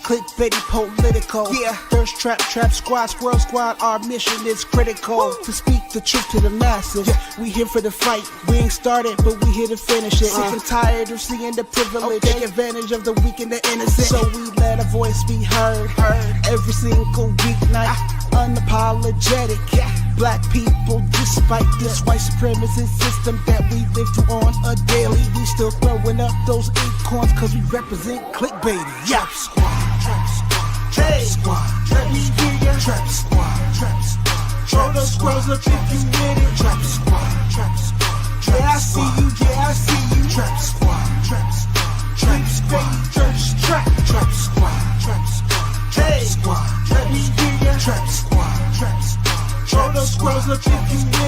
clickbaity political. Yeah, thirst trap, trap squad, squirrel squad. Our mission is critical to speak the truth to the masses. Yeah. We here for the fight. We ain't started, but we here to finish it. Sick and tired of seeing the privilege. Take advantage of the weak and the innocent. So we let a voice be heard. Every single weeknight. Unapologetic. Black people, despite this white supremacist system that we live through on a daily, we still throwing up those acorns cause we represent clickbaity. Yeah. Trap squad, trap squad, trap squad. Let me hear ya. Trap squad, trap squad. Throw those squirrels up if you with it. Trap squad, trap squad. Yeah, I see you, yeah, I see you. Trap squad, trap squad. Trap squad, thirst trap. Trap squad, trap squad. Trap squad. Let me hear ya. Trap squad, trap squad. Throw those squirrels up if you